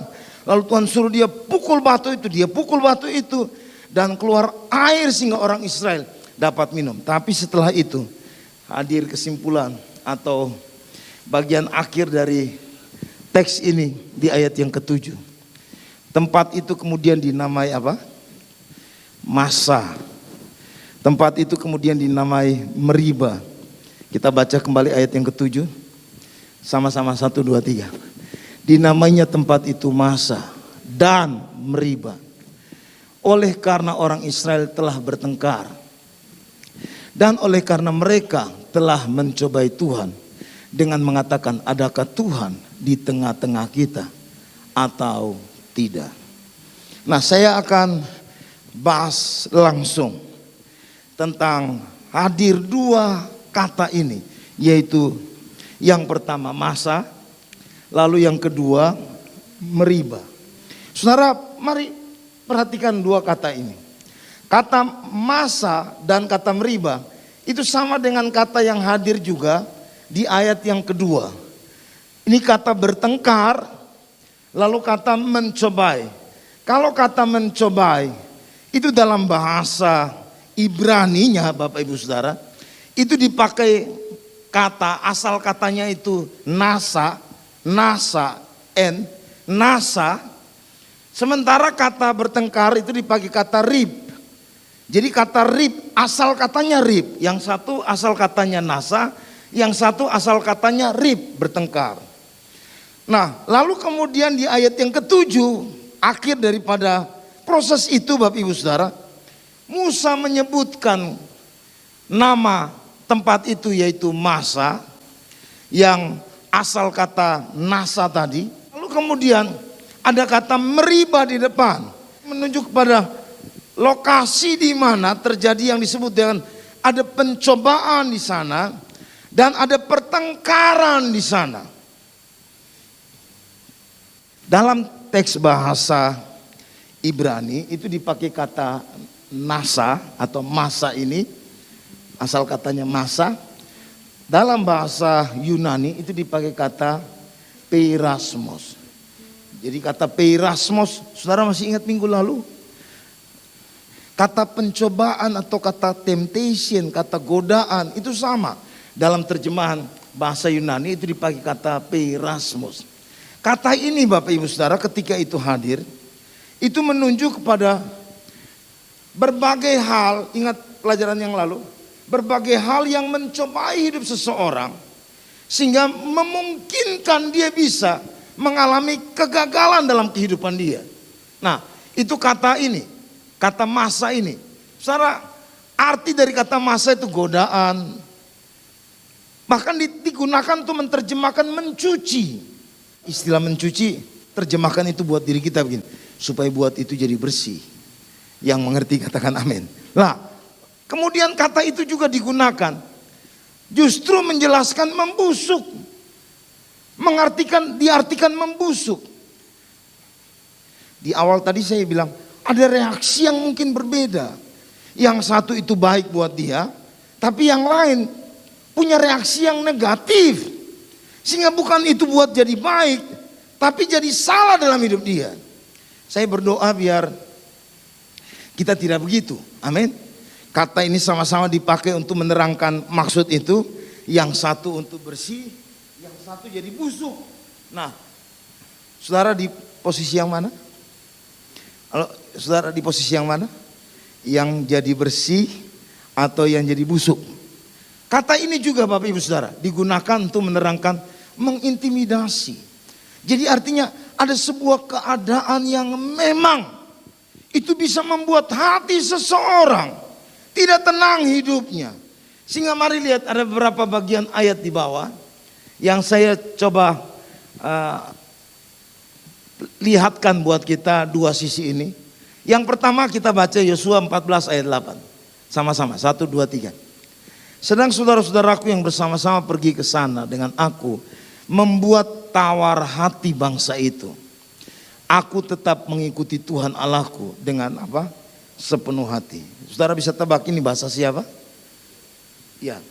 Lalu Tuhan suruh dia pukul batu itu, dia pukul batu itu. Dan keluar air sehingga orang Israel dapat minum. Tapi setelah itu hadir kesimpulan atau bagian akhir dari teks ini di ayat yang ke-7. Tempat itu kemudian dinamai apa? Masa. Tempat itu kemudian dinamai Meriba. Kita baca kembali ayat yang ke-7. Sama-sama 1, 2, 3. Dinamainya tempat itu Masa dan Meriba. Oleh karena orang Israel telah bertengkar. Dan oleh karena mereka telah mencobai Tuhan. Dengan mengatakan adakah Tuhan di tengah-tengah kita atau tidak. Nah, saya akan bahas langsung tentang hadir dua kata ini, yaitu yang pertama Masa, lalu yang kedua Meriba. Saudara, mari perhatikan dua kata ini. Kata Masa dan kata Meriba itu sama dengan kata yang hadir juga di ayat yang kedua. Ini kata bertengkar, lalu kata mencobai. Kalau kata mencobai itu dalam bahasa Ibraninya Bapak Ibu Saudara, itu dipakai kata, asal katanya itu nasa, nasa. Sementara kata bertengkar itu dipakai kata rib. Jadi kata rib, asal katanya rib. Yang satu asal katanya nasa, yang satu asal katanya rib, bertengkar. Nah, lalu kemudian di ayat yang ke-7, akhir daripada proses itu Bapak Ibu Saudara, Musa menyebutkan nama tempat itu yaitu Masa, yang asal kata nasa tadi. Lalu kemudian Ada kata Meriba di depan, menunjuk kepada lokasi di mana terjadi yang disebut dengan ada pencobaan di sana dan ada pertengkaran di sana. Dalam teks bahasa Ibrani itu dipakai kata nasa atau masa ini, asal katanya masa. Dalam bahasa Yunani itu dipakai kata peirasmos. Jadi kata peirasmos, saudara masih ingat minggu lalu? Kata pencobaan atau kata temptation, kata godaan itu sama. Dalam terjemahan bahasa Yunani itu dipakai kata peirasmos. Kata ini Bapak Ibu Saudara ketika itu hadir, itu menunjuk kepada berbagai hal, ingat pelajaran yang lalu, berbagai hal yang mencobai hidup seseorang sehingga memungkinkan dia bisa mengalami kegagalan dalam kehidupan dia. Nah, itu kata ini, kata masa ini. Saudara, arti dari kata masa itu godaan. Bahkan digunakan untuk menerjemahkan mencuci. Istilah mencuci, terjemahkan itu buat diri kita begini, supaya buat itu jadi bersih. Yang mengerti katakan amin. Nah, kemudian kata itu juga digunakan justru menjelaskan membusuk. Diartikan membusuk. Di awal tadi saya bilang ada reaksi yang mungkin berbeda. Yang satu itu baik buat dia, tapi yang lain punya reaksi yang negatif. Sehingga bukan itu buat jadi baik, tapi jadi salah dalam hidup dia. Saya berdoa biar kita tidak begitu. Amin. Kata ini sama-sama dipakai untuk menerangkan maksud itu. Yang satu untuk bersih, yang satu jadi busuk. Nah, saudara di posisi yang mana? Kalau saudara di posisi yang mana? Yang jadi bersih atau yang jadi busuk? Kata ini juga Bapak Ibu Saudara digunakan untuk menerangkan mengintimidasi. Jadi artinya ada sebuah keadaan yang memang itu bisa membuat hati seseorang tidak tenang hidupnya. Sehingga mari lihat ada beberapa bagian ayat di bawah yang saya coba lihatkan buat kita dua sisi ini. Yang pertama kita baca Yosua 14 ayat 8. Sama-sama, 1, 2, 3. Sedang saudara-saudaraku yang bersama-sama pergi ke sana dengan aku membuat tawar hati bangsa itu. Aku tetap mengikuti Tuhan Allahku dengan apa? Sepenuh hati. Saudara bisa tebak ini bahasa siapa? Ya,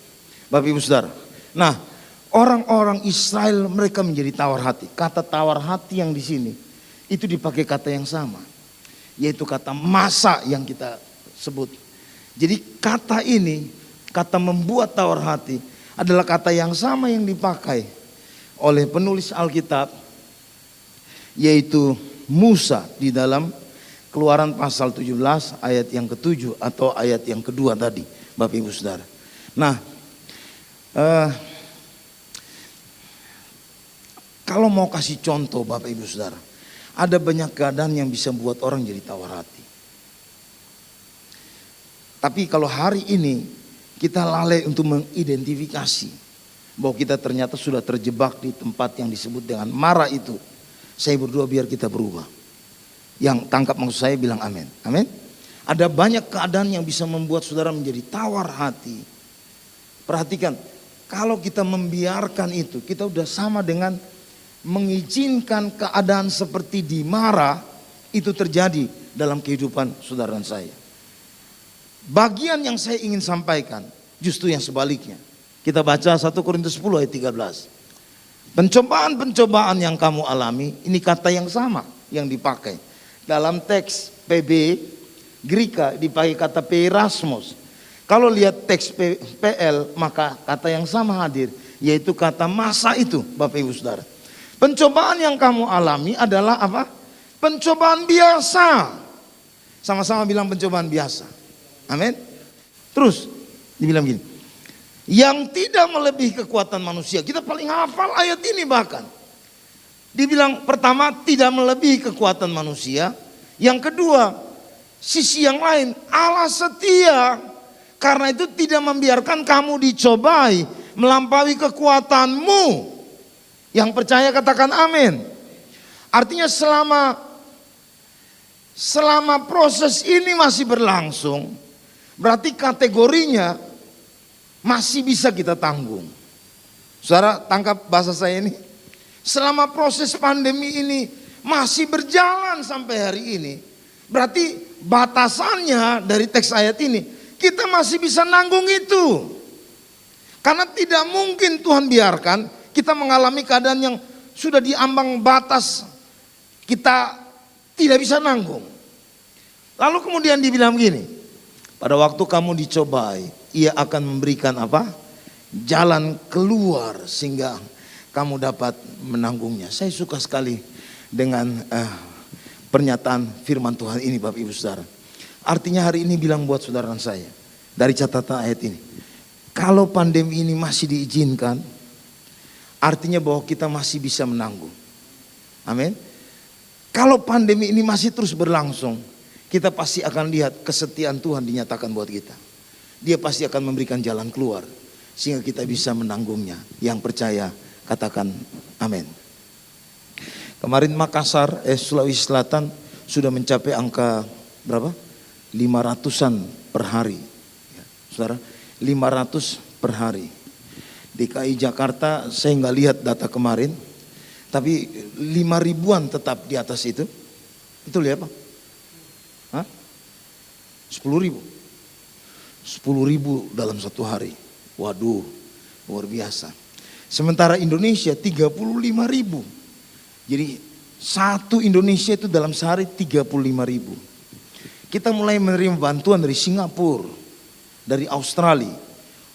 Bapak Ibu Saudara. Nah, orang-orang Israel mereka menjadi tawar hati. Kata tawar hati yang di sini itu dipakai kata yang sama, yaitu kata masa yang kita sebut. Jadi kata ini, kata membuat tawar hati adalah kata yang sama yang dipakai oleh penulis Alkitab, yaitu Musa di dalam Keluaran pasal 17 ayat yang ke-7 atau ayat yang kedua tadi, Bapak Ibu Saudara. Nah, kalau mau kasih contoh Bapak Ibu Saudara, ada banyak keadaan yang bisa membuat orang jadi tawar hati. Tapi kalau hari ini kita lalai untuk mengidentifikasi bahwa kita ternyata sudah terjebak di tempat yang disebut dengan marah itu, saya berdoa biar kita berubah. Yang tangkap maksud saya bilang amin. Amin. Ada banyak keadaan yang bisa membuat saudara menjadi tawar hati. Perhatikan, kalau kita membiarkan itu, kita udah sama dengan mengizinkan keadaan seperti di Mara itu terjadi dalam kehidupan saudara dan saya. Bagian yang saya ingin sampaikan justru yang sebaliknya. Kita baca 1 Korintus 10 ayat 13. Pencobaan-pencobaan yang kamu alami, ini kata yang sama yang dipakai. Dalam teks PB Greka dipakai kata peirasmos. Kalau lihat teks PL maka kata yang sama hadir, yaitu kata masa itu Bapak Ibu Saudara. Pencobaan yang kamu alami adalah apa? Pencobaan biasa. Sama-sama bilang pencobaan biasa. Amin. Terus dibilang gini, yang tidak melebihi kekuatan manusia. Kita paling hafal ayat ini bahkan. Dibilang pertama tidak melebihi kekuatan manusia. Yang kedua, sisi yang lain Allah setia. Karena itu tidak membiarkan kamu dicobai melampaui kekuatanmu. Yang percaya katakan amin. Artinya selama proses ini masih berlangsung, berarti kategorinya masih bisa kita tanggung. Saudara, tangkap bahasa saya ini. Selama proses pandemi ini masih berjalan sampai hari ini, berarti batasannya dari teks ayat ini, kita masih bisa nanggung itu. Karena tidak mungkin Tuhan biarkan kita mengalami keadaan yang sudah diambang batas, kita tidak bisa nanggung. Lalu kemudian dibilang gini, pada waktu kamu dicobai, Ia akan memberikan apa? Jalan keluar sehingga kamu dapat menanggungnya. Saya suka sekali dengan pernyataan firman Tuhan ini, Bapak Ibu Saudara. Artinya hari ini bilang buat saudara saya, dari catatan ayat ini, kalau pandemi ini masih diizinkan, artinya bahwa kita masih bisa menanggung. Amin. Kalau pandemi ini masih terus berlangsung, kita pasti akan lihat kesetiaan Tuhan dinyatakan buat kita. Dia pasti akan memberikan jalan keluar sehingga kita bisa menanggungnya. Yang percaya katakan amin. Kemarin Makassar, Sulawesi Selatan sudah mencapai angka berapa? 500-an per hari. Ya, saudara, 500 per hari. DKI Jakarta saya nggak lihat data kemarin, tapi 5.000-an tetap di atas itu. Betul ya Pak? Hah? 10.000. 10.000 dalam satu hari. Waduh, luar biasa. Sementara Indonesia 35.000. Jadi satu Indonesia itu dalam sehari 35.000. Kita mulai menerima bantuan dari Singapura, dari Australia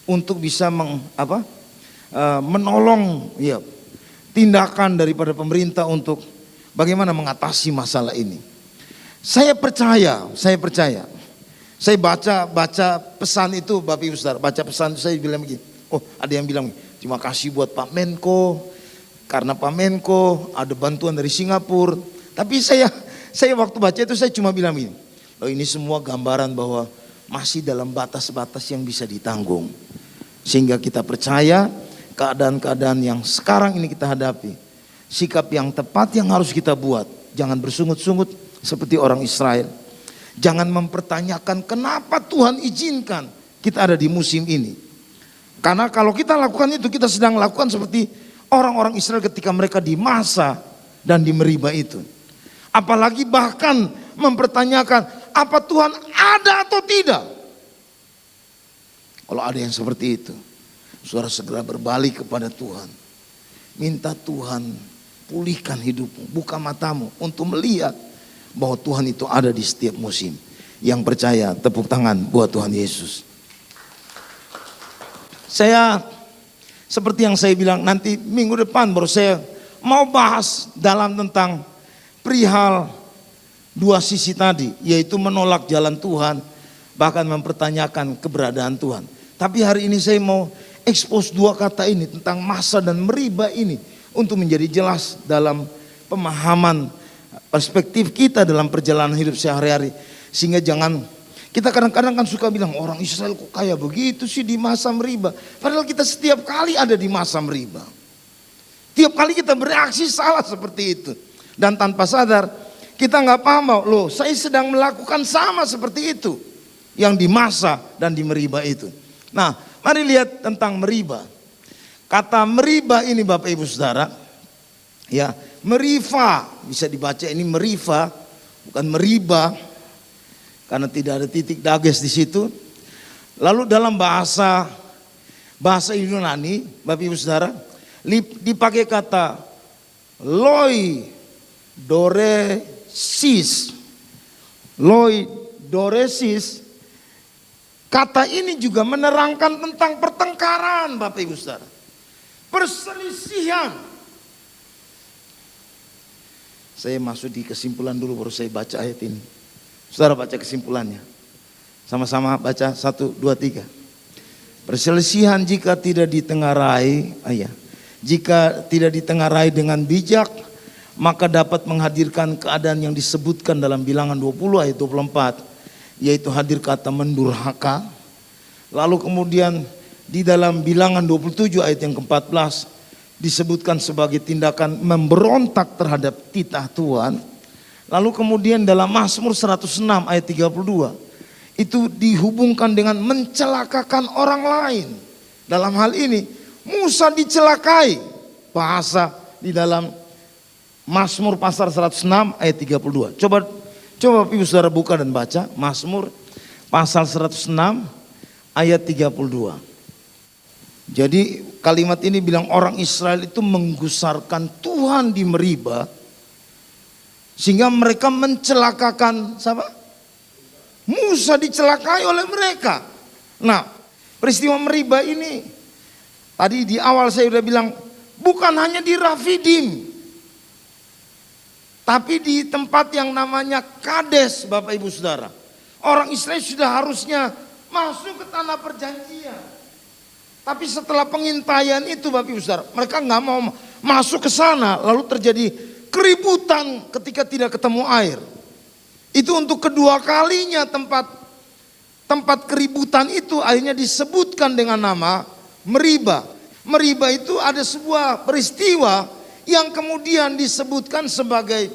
untuk bisa menolong ya, tindakan daripada pemerintah untuk bagaimana mengatasi masalah ini. Saya percaya. Saya baca pesan itu, Bapak Ibu Saudara, baca pesan itu saya bilang begini. Oh, ada yang bilang, terima kasih buat Pak Menko, karena Pak Menko ada bantuan dari Singapura. Tapi saya waktu baca itu saya cuma bilang begini, loh ini semua gambaran bahwa masih dalam batas-batas yang bisa ditanggung. Sehingga kita percaya keadaan-keadaan yang sekarang ini kita hadapi, sikap yang tepat yang harus kita buat. Jangan bersungut-sungut seperti orang Israel. Jangan mempertanyakan kenapa Tuhan izinkan kita ada di musim ini. Karena kalau kita lakukan itu, kita sedang lakukan seperti orang-orang Israel ketika mereka di masa dan di Meriba itu. Apalagi bahkan mempertanyakan apa Tuhan ada atau tidak. Kalau ada yang seperti itu, saudara segera berbalik kepada Tuhan. Minta Tuhan pulihkan hidupmu, buka matamu untuk melihat bahwa Tuhan itu ada di setiap musim. Yang percaya tepuk tangan buat Tuhan Yesus. Saya seperti yang saya bilang, nanti minggu depan baru saya mau bahas dalam tentang perihal dua sisi tadi, yaitu menolak jalan Tuhan, bahkan mempertanyakan keberadaan Tuhan. Tapi hari ini saya mau expose dua kata ini tentang masa dan Meriba ini untuk menjadi jelas dalam pemahaman perspektif kita dalam perjalanan hidup sehari-hari. Sehingga jangan, kita kadang-kadang kan suka bilang orang Israel kok kayak begitu sih di masa Meriba. Padahal kita setiap kali ada di masa Meriba. Tiap kali kita bereaksi salah seperti itu. Dan tanpa sadar kita nggak paham bahwa loh saya sedang melakukan sama seperti itu. Yang di masa dan di Meriba itu. Nah mari lihat tentang Meriba. Kata Meriba ini Bapak Ibu Saudara, ya Meriva, bisa dibaca ini Meriva, bukan Meriba, karena tidak ada titik dages di situ. Lalu dalam bahasa Yunani, Bapak Ibu Saudara, dipakai kata loi doresis. Loi doresis. Kata ini juga menerangkan tentang pertengkaran, Bapak Ibu Saudara. Perselisihan. Saya masuk di kesimpulan dulu baru saya baca ayat ini. Saudara baca kesimpulannya. Sama-sama baca 1, 2, 3. Perselisihan jika tidak ditengarai, jika tidak ditengarai dengan bijak, maka dapat menghadirkan keadaan yang disebutkan dalam Bilangan 20 ayat 24, yaitu hadir kata mendurhaka. Lalu kemudian di dalam Bilangan 27 ayat yang ke-14, disebutkan sebagai tindakan memberontak terhadap titah Tuhan. Lalu kemudian dalam Mazmur 106 ayat 32 itu dihubungkan dengan mencelakakan orang lain. Dalam hal ini Musa dicelakai, bahasa di dalam Mazmur pasal 106 ayat 32. Coba Ibu Saudara buka dan baca Mazmur pasal 106 ayat 32. Jadi kalimat ini bilang orang Israel itu menggusarkan Tuhan di Meriba, sehingga mereka mencelakakan siapa? Musa dicelakai oleh mereka. Nah, peristiwa Meriba ini tadi di awal saya sudah bilang bukan hanya di Rafidim, tapi di tempat yang namanya Kades, Bapak Ibu Saudara. Orang Israel sudah harusnya masuk ke tanah perjanjian. Tapi setelah pengintaian itu Bapak Ibu Saudara, mereka nggak mau masuk ke sana, lalu terjadi keributan ketika tidak ketemu air. Itu untuk kedua kalinya tempat keributan itu akhirnya disebutkan dengan nama Meriba. Meriba itu ada sebuah peristiwa yang kemudian disebutkan sebagai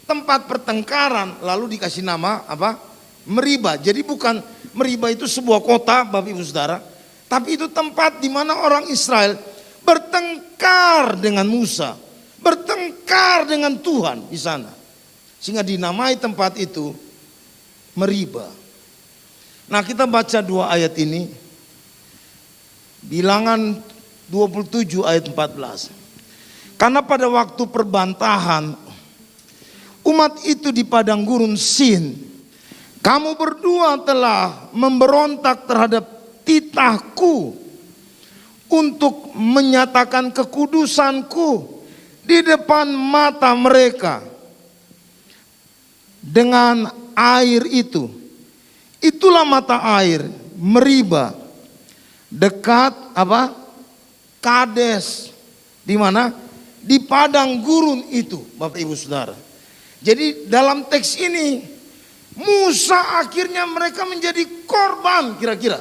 tempat pertengkaran, lalu dikasih nama apa? Meriba. Jadi bukan Meriba itu sebuah kota Bapak Ibu Saudara, tapi itu tempat di mana orang Israel bertengkar dengan Musa, bertengkar dengan Tuhan di sana. Sehingga dinamai tempat itu Meriba. Nah, kita baca dua ayat ini. Bilangan 27 ayat 14. Karena pada waktu perbantahan umat itu di padang gurun Sin, kamu berdua telah memberontak terhadap titahku untuk menyatakan kekudusanku di depan mata mereka. Dengan air itu, itulah mata air Meriba dekat apa? Kades. Di mana? Di padang gurun itu, Bapak Ibu Saudara. Jadi dalam teks ini Musa akhirnya mereka menjadi korban, kira-kira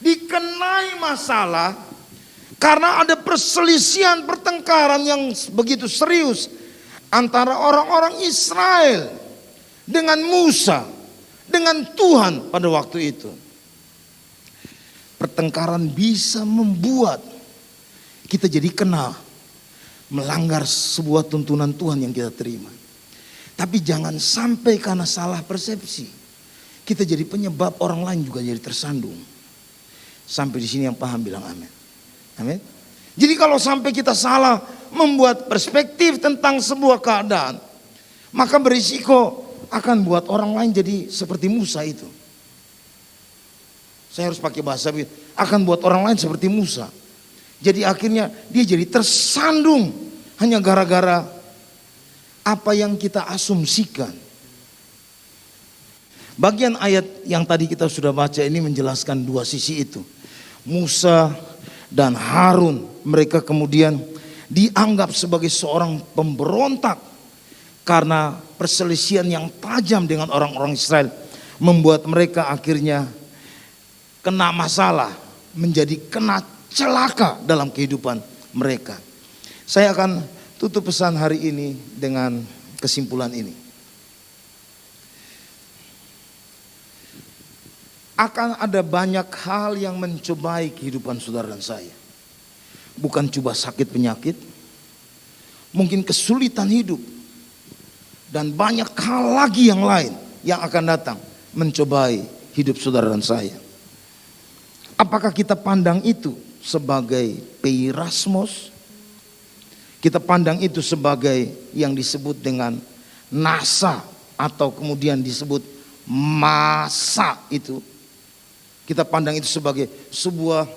dikenai masalah karena ada perselisihan, pertengkaran yang begitu serius antara orang-orang Israel dengan Musa, dengan Tuhan pada waktu itu. Pertengkaran bisa membuat kita jadi kena melanggar sebuah tuntunan Tuhan yang kita terima. Tapi jangan sampai karena salah persepsi kita jadi penyebab orang lain juga jadi tersandung. Sampai di sini yang paham bilang amin. Amin. Jadi kalau sampai kita salah membuat perspektif tentang sebuah keadaan, maka berisiko akan buat orang lain jadi seperti Musa itu. Saya harus pakai bahasa begitu. Akan buat orang lain seperti Musa. Jadi akhirnya dia jadi tersandung hanya gara-gara apa yang kita asumsikan. Bagian ayat yang tadi kita sudah baca ini menjelaskan dua sisi itu. Musa dan Harun, mereka kemudian dianggap sebagai seorang pemberontak karena perselisihan yang tajam dengan orang-orang Israel membuat mereka akhirnya kena masalah, menjadi kena celaka dalam kehidupan mereka. Saya akan tutup pesan hari ini dengan kesimpulan ini. Akan ada banyak hal yang mencobai kehidupan saudara dan saya. Bukan cuma sakit penyakit, mungkin kesulitan hidup, dan banyak hal lagi yang lain yang akan datang mencobai hidup saudara dan saya. Apakah kita pandang itu sebagai peirasmos? Kita pandang itu sebagai yang disebut dengan nasa atau kemudian disebut masa itu. Kita pandang itu sebagai sebuah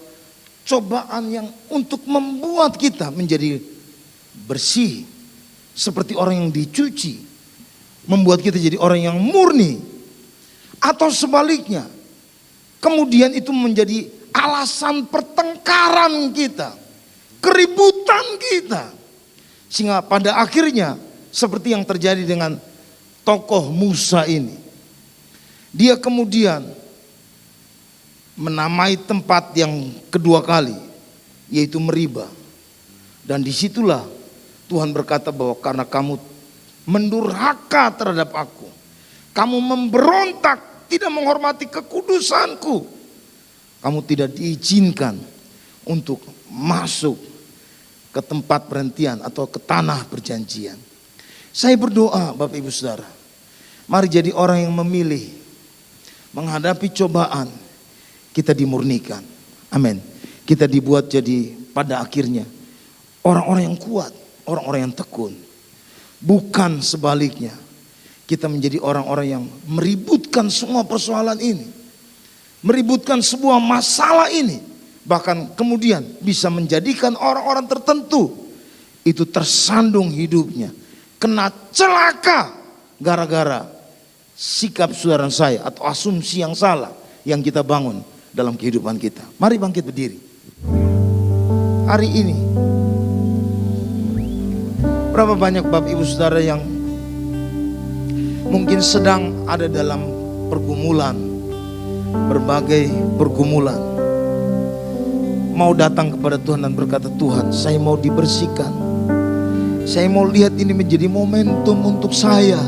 cobaan yang untuk membuat kita menjadi bersih. Seperti orang yang dicuci. Membuat kita jadi orang yang murni. Atau sebaliknya. Kemudian itu menjadi alasan pertengkaran kita. Keributan kita. Sehingga pada akhirnya seperti yang terjadi dengan tokoh Musa ini. Dia kemudian menamai tempat yang kedua kali yaitu meriba. Dan disitulah Tuhan berkata bahwa karena kamu mendurhaka terhadap aku, kamu memberontak, tidak menghormati kekudusanku, kamu tidak diizinkan untuk masuk ke tempat perhentian atau ke tanah perjanjian. Saya berdoa Bapak Ibu Saudara, mari jadi orang yang memilih menghadapi cobaan, kita dimurnikan. Amin. Kita dibuat jadi pada akhirnya orang-orang yang kuat, orang-orang yang tekun. Bukan sebaliknya, kita menjadi orang-orang yang meributkan semua persoalan ini, meributkan sebuah masalah ini, bahkan kemudian bisa menjadikan orang-orang tertentu itu tersandung hidupnya, kena celaka gara-gara sikap saudara saya atau asumsi yang salah yang kita bangun dalam kehidupan kita. Mari bangkit berdiri. Hari ini berapa banyak Bapak Ibu Saudara yang mungkin sedang ada dalam pergumulan, berbagai pergumulan, mau datang kepada Tuhan dan berkata, Tuhan, saya mau dibersihkan, saya mau lihat ini menjadi momentum untuk saya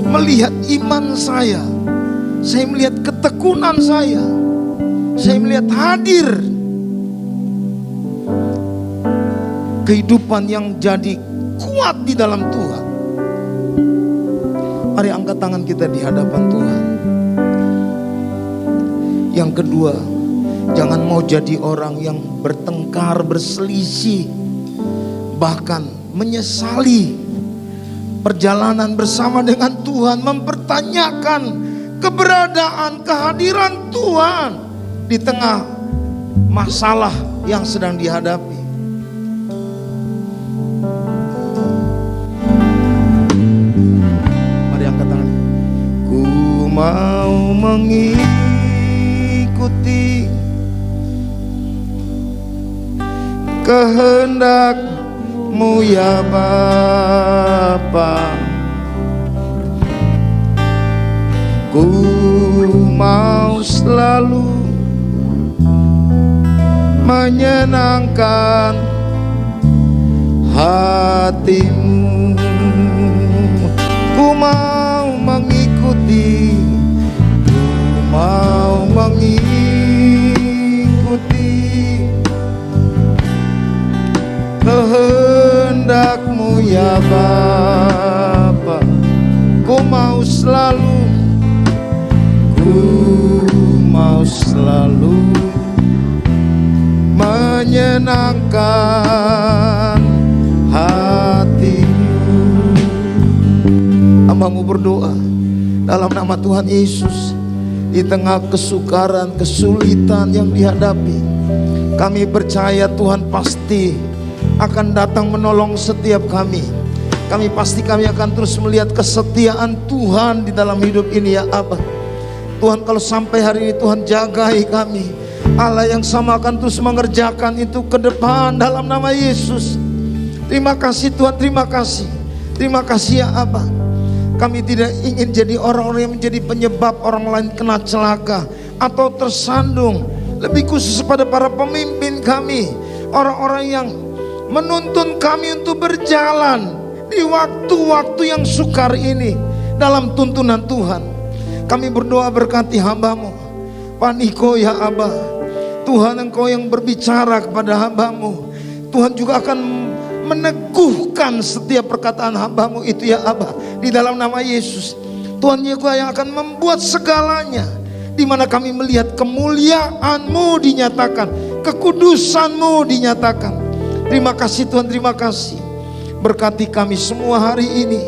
melihat iman saya melihat ketekunan saya melihat hadir kehidupan yang jadi kuat di dalam Tuhan. Mari angkat tangan kita di hadapan Tuhan. Yang kedua, jangan mau jadi orang yang bertengkar, berselisih, bahkan menyesali perjalanan bersama dengan Tuhan, mempertanyakan keberadaan, kehadiran Tuhan di tengah masalah yang sedang dihadapi. Mari angkat tangan. Ku mau mengikuti kehendak-Mu ya Bapa. Ku mau selalu menyenangkan hati-Mu. Ku mau mengikuti, ku mau mengikuti kehendak-Mu ya Bapa. Ku mau selalu, ku mau selalu menyenangkan hati-Mu. Hamba-Mu berdoa dalam nama Tuhan Yesus, di tengah kesukaran, kesulitan yang dihadapi, kami percaya Tuhan pasti akan datang menolong setiap kami. Kami akan terus melihat kesetiaan Tuhan di dalam hidup ini ya Abah. Tuhan, kalau sampai hari ini Tuhan jagai kami, Allah yang sama akan terus mengerjakan itu ke depan dalam nama Yesus. Terima kasih Tuhan, terima kasih. Terima kasih ya Abah. Kami tidak ingin jadi orang-orang yang menjadi penyebab orang lain kena celaka atau tersandung. Lebih khusus pada para pemimpin kami, orang-orang yang menuntun kami untuk berjalan di waktu-waktu yang sukar ini dalam tuntunan Tuhan. Kami berdoa berkati hamba-Mu Pak Niko ya Abah. Tuhan, Engkau yang berbicara kepada hamba-Mu, Tuhan juga akan meneguhkan setiap perkataan hamba-Mu itu ya Abah, di dalam nama Yesus. Tuhan juga yang akan membuat segalanya, di mana kami melihat kemuliaan-Mu dinyatakan, kekudusan-Mu dinyatakan. Terima kasih Tuhan, terima kasih. Berkati kami semua hari ini,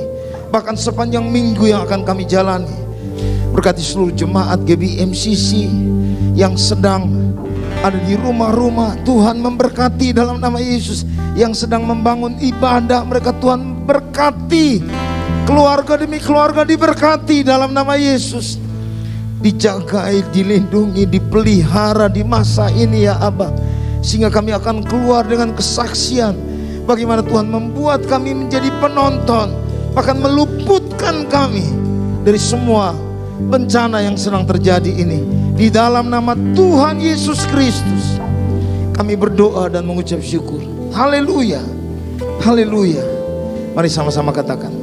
bahkan sepanjang minggu yang akan kami jalani. Berkati seluruh jemaat GBMCC yang sedang ada di rumah-rumah. Tuhan memberkati dalam nama Yesus. Yang sedang membangun ibadah mereka, Tuhan berkati. Keluarga demi keluarga diberkati dalam nama Yesus. Dijagai, dilindungi, dipelihara di masa ini ya Abah. Sehingga kami akan keluar dengan kesaksian bagaimana Tuhan membuat kami menjadi penonton, bahkan meluputkan kami dari semua bencana yang sedang terjadi ini. Di dalam nama Tuhan Yesus Kristus kami berdoa dan mengucap syukur. Haleluya, haleluya. Mari sama-sama katakan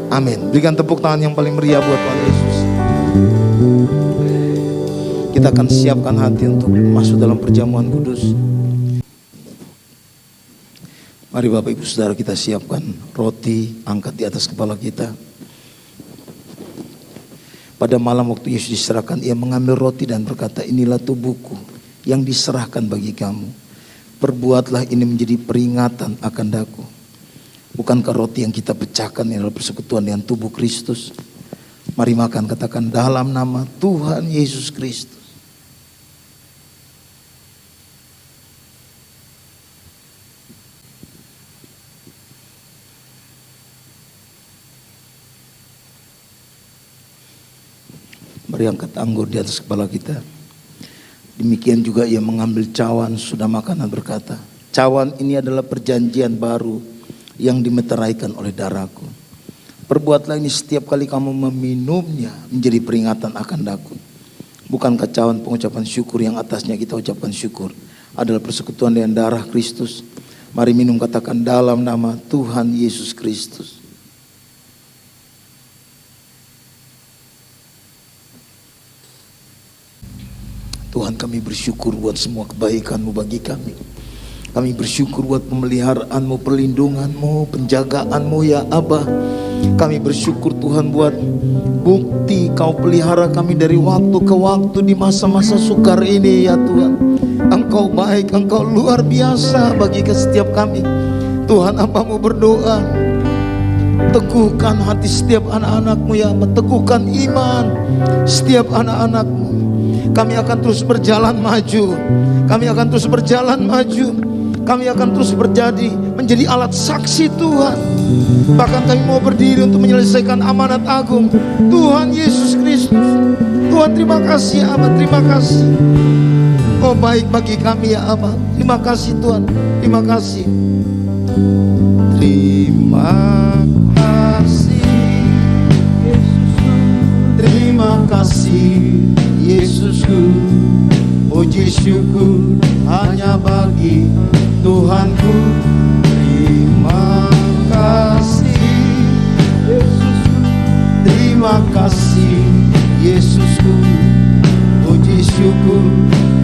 amin. Berikan tepuk tangan yang paling meriah buat Tuhan Yesus. Kita akan siapkan hati untuk masuk dalam perjamuan kudus. Mari Bapak Ibu Saudara, kita siapkan roti, angkat di atas kepala kita. Pada malam waktu Yesus diserahkan, ia mengambil roti dan berkata, inilah tubuhku yang diserahkan bagi kamu. Perbuatlah ini menjadi peringatan akan daku. Bukankah roti yang kita pecahkan adalah persekutuan dengan tubuh Kristus? Mari makan, katakan dalam nama Tuhan Yesus Kristus. Mari angkat anggur di atas kepala kita. Demikian juga ia mengambil cawan sudah makan dan berkata, cawan ini adalah perjanjian baru yang dimeteraikan oleh darahku. Perbuatlah ini setiap kali kamu meminumnya menjadi peringatan akan daku. Bukankah cawan pengucapan syukur yang atasnya kita ucapkan syukur adalah persekutuan dengan darah Kristus? Mari minum, katakan dalam nama Tuhan Yesus Kristus. Tuhan, kami bersyukur buat semua kebaikan-Mu bagi kami. Kami bersyukur buat pemeliharaan-Mu, perlindungan-Mu, penjagaan-Mu ya Abah. Kami bersyukur Tuhan buat bukti Kau pelihara kami dari waktu ke waktu di masa-masa sukar ini ya Tuhan. Engkau baik, Engkau luar biasa bagi setiap kami. Tuhan, hamba-Mu berdoa, teguhkan hati setiap anak-anak-Mu ya Allah. Teguhkan iman setiap anak-anak-Mu. Kami akan terus berjalan maju. Kami akan terus berjalan maju. Kami akan terus menjadi alat saksi Tuhan. Bahkan kami mau berdiri untuk menyelesaikan amanat agung Tuhan Yesus Kristus. Tuhan, terima kasih ya Abah, terima kasih. Oh baik bagi kami ya Abah. Terima kasih Tuhan, terima kasih. Terima kasih Yesusku. Terima kasih Yesusku. Puji syukur hanya bagi Tuhanku. Terima kasih Yesusku. Terima kasih Yesusku. Puji syukur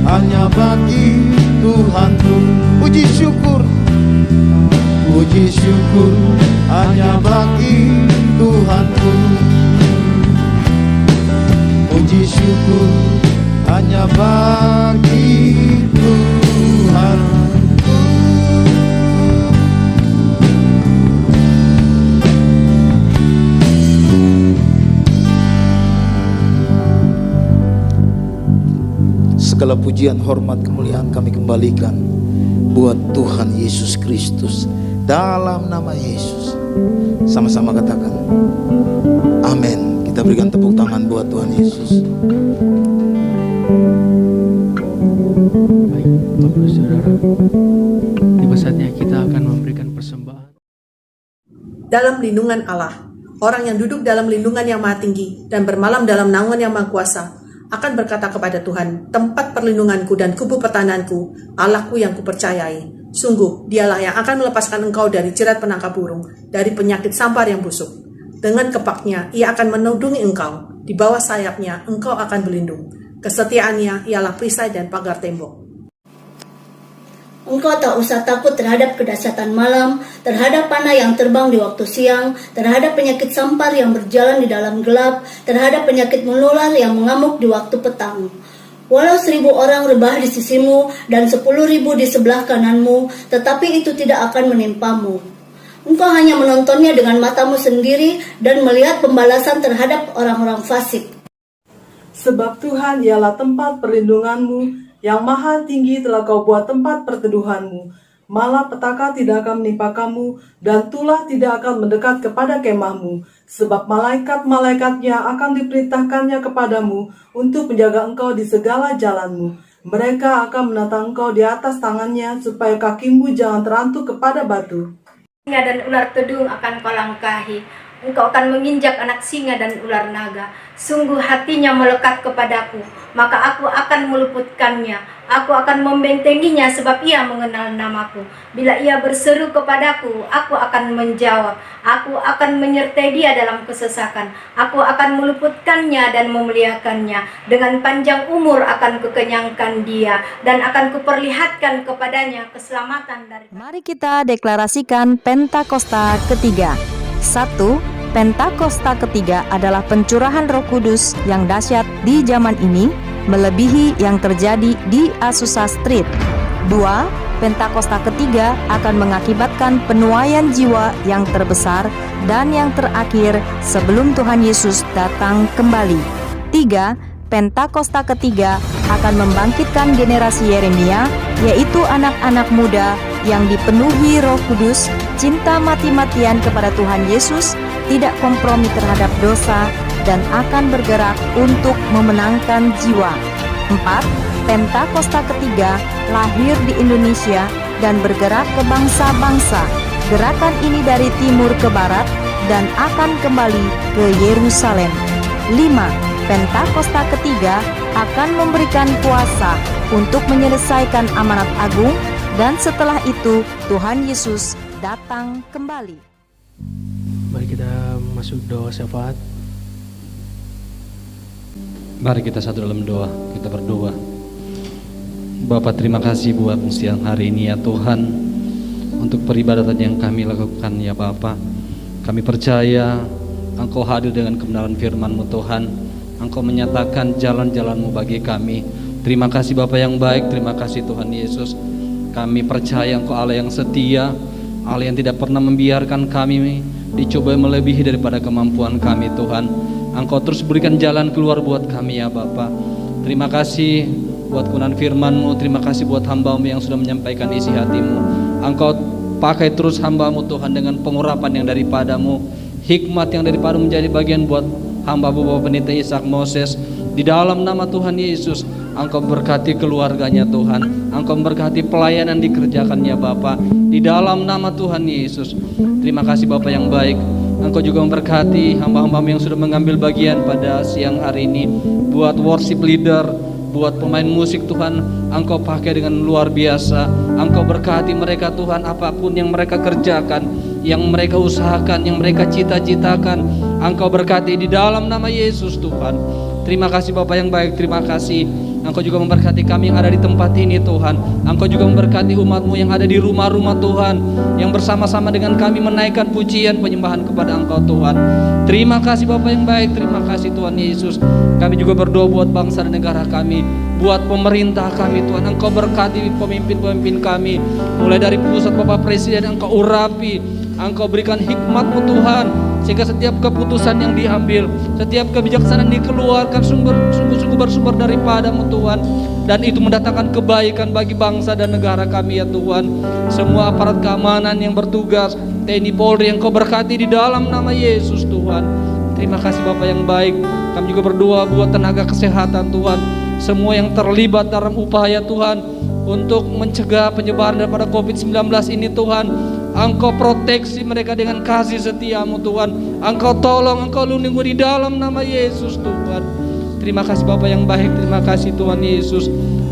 hanya bagi Tuhanku. Puji syukur, puji syukur hanya bagi Tuhanku. Puji syukur hanya bagi Tuhanku. Segala pujian, hormat, kemuliaan kami kembalikan buat Tuhan Yesus Kristus. Dalam nama Yesus, sama-sama katakan amin. Kita berikan tepuk tangan buat Tuhan Yesus. Baik, Bapak Saudara, tiba saatnya kita akan memberikan persembahan. Dalam lindungan Allah, orang yang duduk dalam lindungan yang maha tinggi dan bermalam dalam naungan yang maha kuasa akan berkata kepada Tuhan, tempat perlindunganku dan kubu pertahananku, Allahku yang kupercayai. Sungguh, dialah yang akan melepaskan engkau dari jerat penangkap burung, dari penyakit sampar yang busuk. Dengan kepaknya, ia akan menudungi engkau. Di bawah sayapnya, engkau akan berlindung. Kesetiaannya ialah perisai dan pagar tembok. Engkau tak usah takut terhadap kedahsyatan malam, terhadap panah yang terbang di waktu siang, terhadap penyakit sampar yang berjalan di dalam gelap, terhadap penyakit menular yang mengamuk di waktu petang. Walau 1000 orang rebah di sisimu dan 10.000 di sebelah kananmu, tetapi itu tidak akan menimpamu. Engkau hanya menontonnya dengan matamu sendiri dan melihat pembalasan terhadap orang-orang fasik. Sebab Tuhan ialah tempat perlindunganmu, yang maha tinggi telah kau buat tempat perteduhanmu. Malah petaka tidak akan menimpa kamu, dan tulah tidak akan mendekat kepada kemahmu. Sebab malaikat-malaikatnya akan diperintahkannya kepadamu untuk menjaga engkau di segala jalanmu. Mereka akan menatang engkau di atas tangannya, supaya kakimu jangan terantuk kepada batu. Singa dan ular tedung akan kau langkahi. Engkau akan menginjak anak singa dan ular naga. Sungguh hatinya melekat kepadaku, maka aku akan meluputkannya. Aku akan membentenginya sebab ia mengenal namaku. Bila ia berseru kepadaku, aku akan menjawab. Aku akan menyertai dia dalam kesesakan. Aku akan meluputkannya dan memuliakannya. Dengan panjang umur akan kukenyangkan dia dan akan kuperlihatkan kepadanya keselamatan dari. Mari kita deklarasikan Pentakosta ketiga. 1. Pentakosta ketiga adalah pencurahan Roh Kudus yang dahsyat di zaman ini, melebihi yang terjadi di Azusa Street. 2. Pentakosta ketiga akan mengakibatkan penuaian jiwa yang terbesar dan yang terakhir sebelum Tuhan Yesus datang kembali. 3. Pentakosta ketiga akan membangkitkan generasi Yeremia, yaitu anak-anak muda yang dipenuhi Roh Kudus, cinta mati-matian kepada Tuhan Yesus, tidak kompromi terhadap dosa, dan akan bergerak untuk memenangkan jiwa. 4. Pentakosta ketiga lahir di Indonesia dan bergerak ke bangsa-bangsa. Gerakan ini dari timur ke barat dan akan kembali ke Yerusalem. 5. Pentakosta ketiga akan memberikan kuasa untuk menyelesaikan amanat agung, dan setelah itu Tuhan Yesus datang kembali. Mari kita masuk doa syafaat. Mari kita satu dalam doa, kita berdoa. Bapa, terima kasih buat siang hari ini ya Tuhan, untuk peribadatan yang kami lakukan ya Bapa. Kami percaya Engkau hadir dengan kebenaran firman-Mu Tuhan. Engkau menyatakan jalan-jalan-Mu bagi kami. Terima kasih Bapa yang baik, terima kasih Tuhan Yesus. Kami percaya Engkau Allah yang setia, Allah yang tidak pernah membiarkan kami dicoba melebihi daripada kemampuan kami Tuhan. Engkau terus berikan jalan keluar buat kami ya Bapa. Terima kasih buat kebenaran firman-Mu, terima kasih buat hamba-Mu yang sudah menyampaikan isi hati-Mu. Engkau pakai terus hamba-Mu Tuhan dengan pengurapan yang daripada-Mu, hikmat yang daripada-Mu menjadi bagian buat hamba-Mu Bapak Pendeta Ishak Moses. Di dalam nama Tuhan Yesus, Engkau berkati keluarganya Tuhan, Engkau berkati pelayanan dikerjakannya Bapa. Di dalam nama Tuhan Yesus. Terima kasih Bapa yang baik. Engkau juga memberkati hamba-hamba yang sudah mengambil bagian pada siang hari ini. Buat worship leader, buat pemain musik Tuhan, Engkau pakai dengan luar biasa. Engkau berkati mereka Tuhan, apapun yang mereka kerjakan, yang mereka usahakan, yang mereka cita-citakan, Engkau berkati di dalam nama Yesus Tuhan. Terima kasih Bapa yang baik, terima kasih. Engkau juga memberkati kami yang ada di tempat ini Tuhan. Engkau juga memberkati umat-Mu yang ada di rumah-rumah Tuhan, yang bersama-sama dengan kami menaikkan pujian penyembahan kepada Engkau Tuhan. Terima kasih Bapa yang baik, terima kasih Tuhan Yesus. Kami juga berdoa buat bangsa dan negara kami, buat pemerintah kami Tuhan. Engkau berkati pemimpin-pemimpin kami, mulai dari pusat Bapak Presiden, Engkau urapi, Engkau berikan hikmat-Mu Tuhan, sehingga setiap keputusan yang diambil, setiap kebijaksanaan dikeluarkan sungguh-sungguh bersumber daripada-Mu Tuhan, dan itu mendatangkan kebaikan bagi bangsa dan negara kami ya Tuhan. Semua aparat keamanan yang bertugas, TNI Polri, Engkau berkati di dalam nama Yesus Tuhan. Terima kasih Bapa yang baik. Kami juga berdoa buat tenaga kesehatan Tuhan, semua yang terlibat dalam upaya Tuhan untuk mencegah penyebaran daripada COVID-19 ini Tuhan. Engkau proteksi mereka dengan kasih setia-Mu Tuhan. Engkau tolong, Engkau lindungi di dalam nama Yesus Tuhan. Terima kasih Bapa yang baik, terima kasih Tuhan Yesus.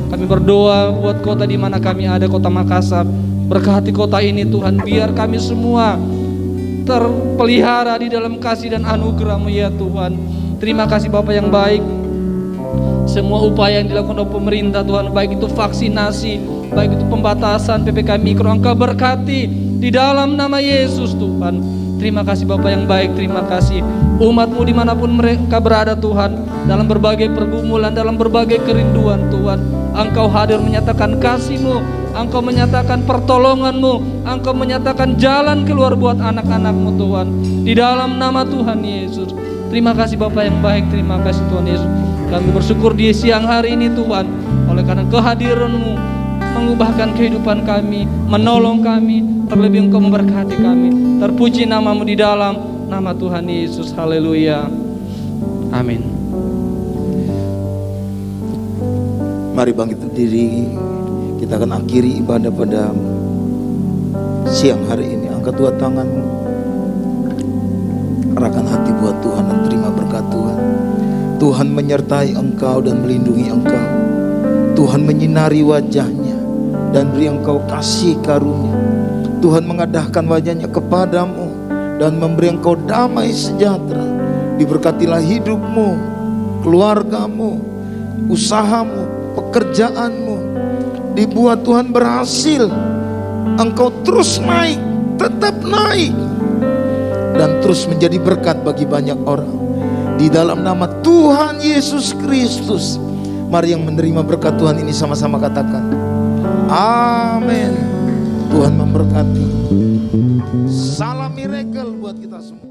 Kami berdoa buat kota di mana kami ada, kota Makassar. Berkati kota ini Tuhan, biar kami semua terpelihara di dalam kasih dan anugerah-Mu ya Tuhan. Terima kasih Bapa yang baik. Semua upaya yang dilakukan oleh pemerintah Tuhan, baik itu vaksinasi, baik itu pembatasan PPKM Mikro, Engkau berkati di dalam nama Yesus Tuhan. Terima kasih Bapa yang baik, terima kasih. Umat-Mu dimanapun mereka berada Tuhan, dalam berbagai pergumulan, dalam berbagai kerinduan Tuhan, Engkau hadir menyatakan kasih-Mu, Engkau menyatakan pertolongan-Mu, Engkau menyatakan jalan keluar buat anak-anak-Mu Tuhan, di dalam nama Tuhan Yesus. Terima kasih Bapa yang baik, terima kasih Tuhan Yesus. Kami bersyukur di siang hari ini Tuhan, oleh karena kehadiran-Mu mengubahkan kehidupan kami, menolong kami, terlebih Engkau memberkati kami. Terpuji nama-Mu di dalam nama Tuhan Yesus. Haleluya. Amin. Mari bangkit berdiri. Kita akan akhiri ibadah pada siang hari ini. Angkat dua tanganmu. Arahkan hati buat Tuhan dan terima berkat Tuhan. Tuhan menyertai engkau dan melindungi engkau. Tuhan menyinari wajahnya dan beri engkau kasih karunia. Tuhan mengadahkan wajahnya kepadamu dan memberi engkau damai sejahtera. Diberkatilah hidupmu, keluargamu, usahamu, pekerjaanmu. Dibuat Tuhan berhasil. Engkau terus naik, tetap naik, dan terus menjadi berkat bagi banyak orang. Di dalam nama Tuhan Yesus Kristus, mari yang menerima berkat Tuhan ini sama-sama katakan amin. Tuhan memberkati. Salam miracle buat kita semua.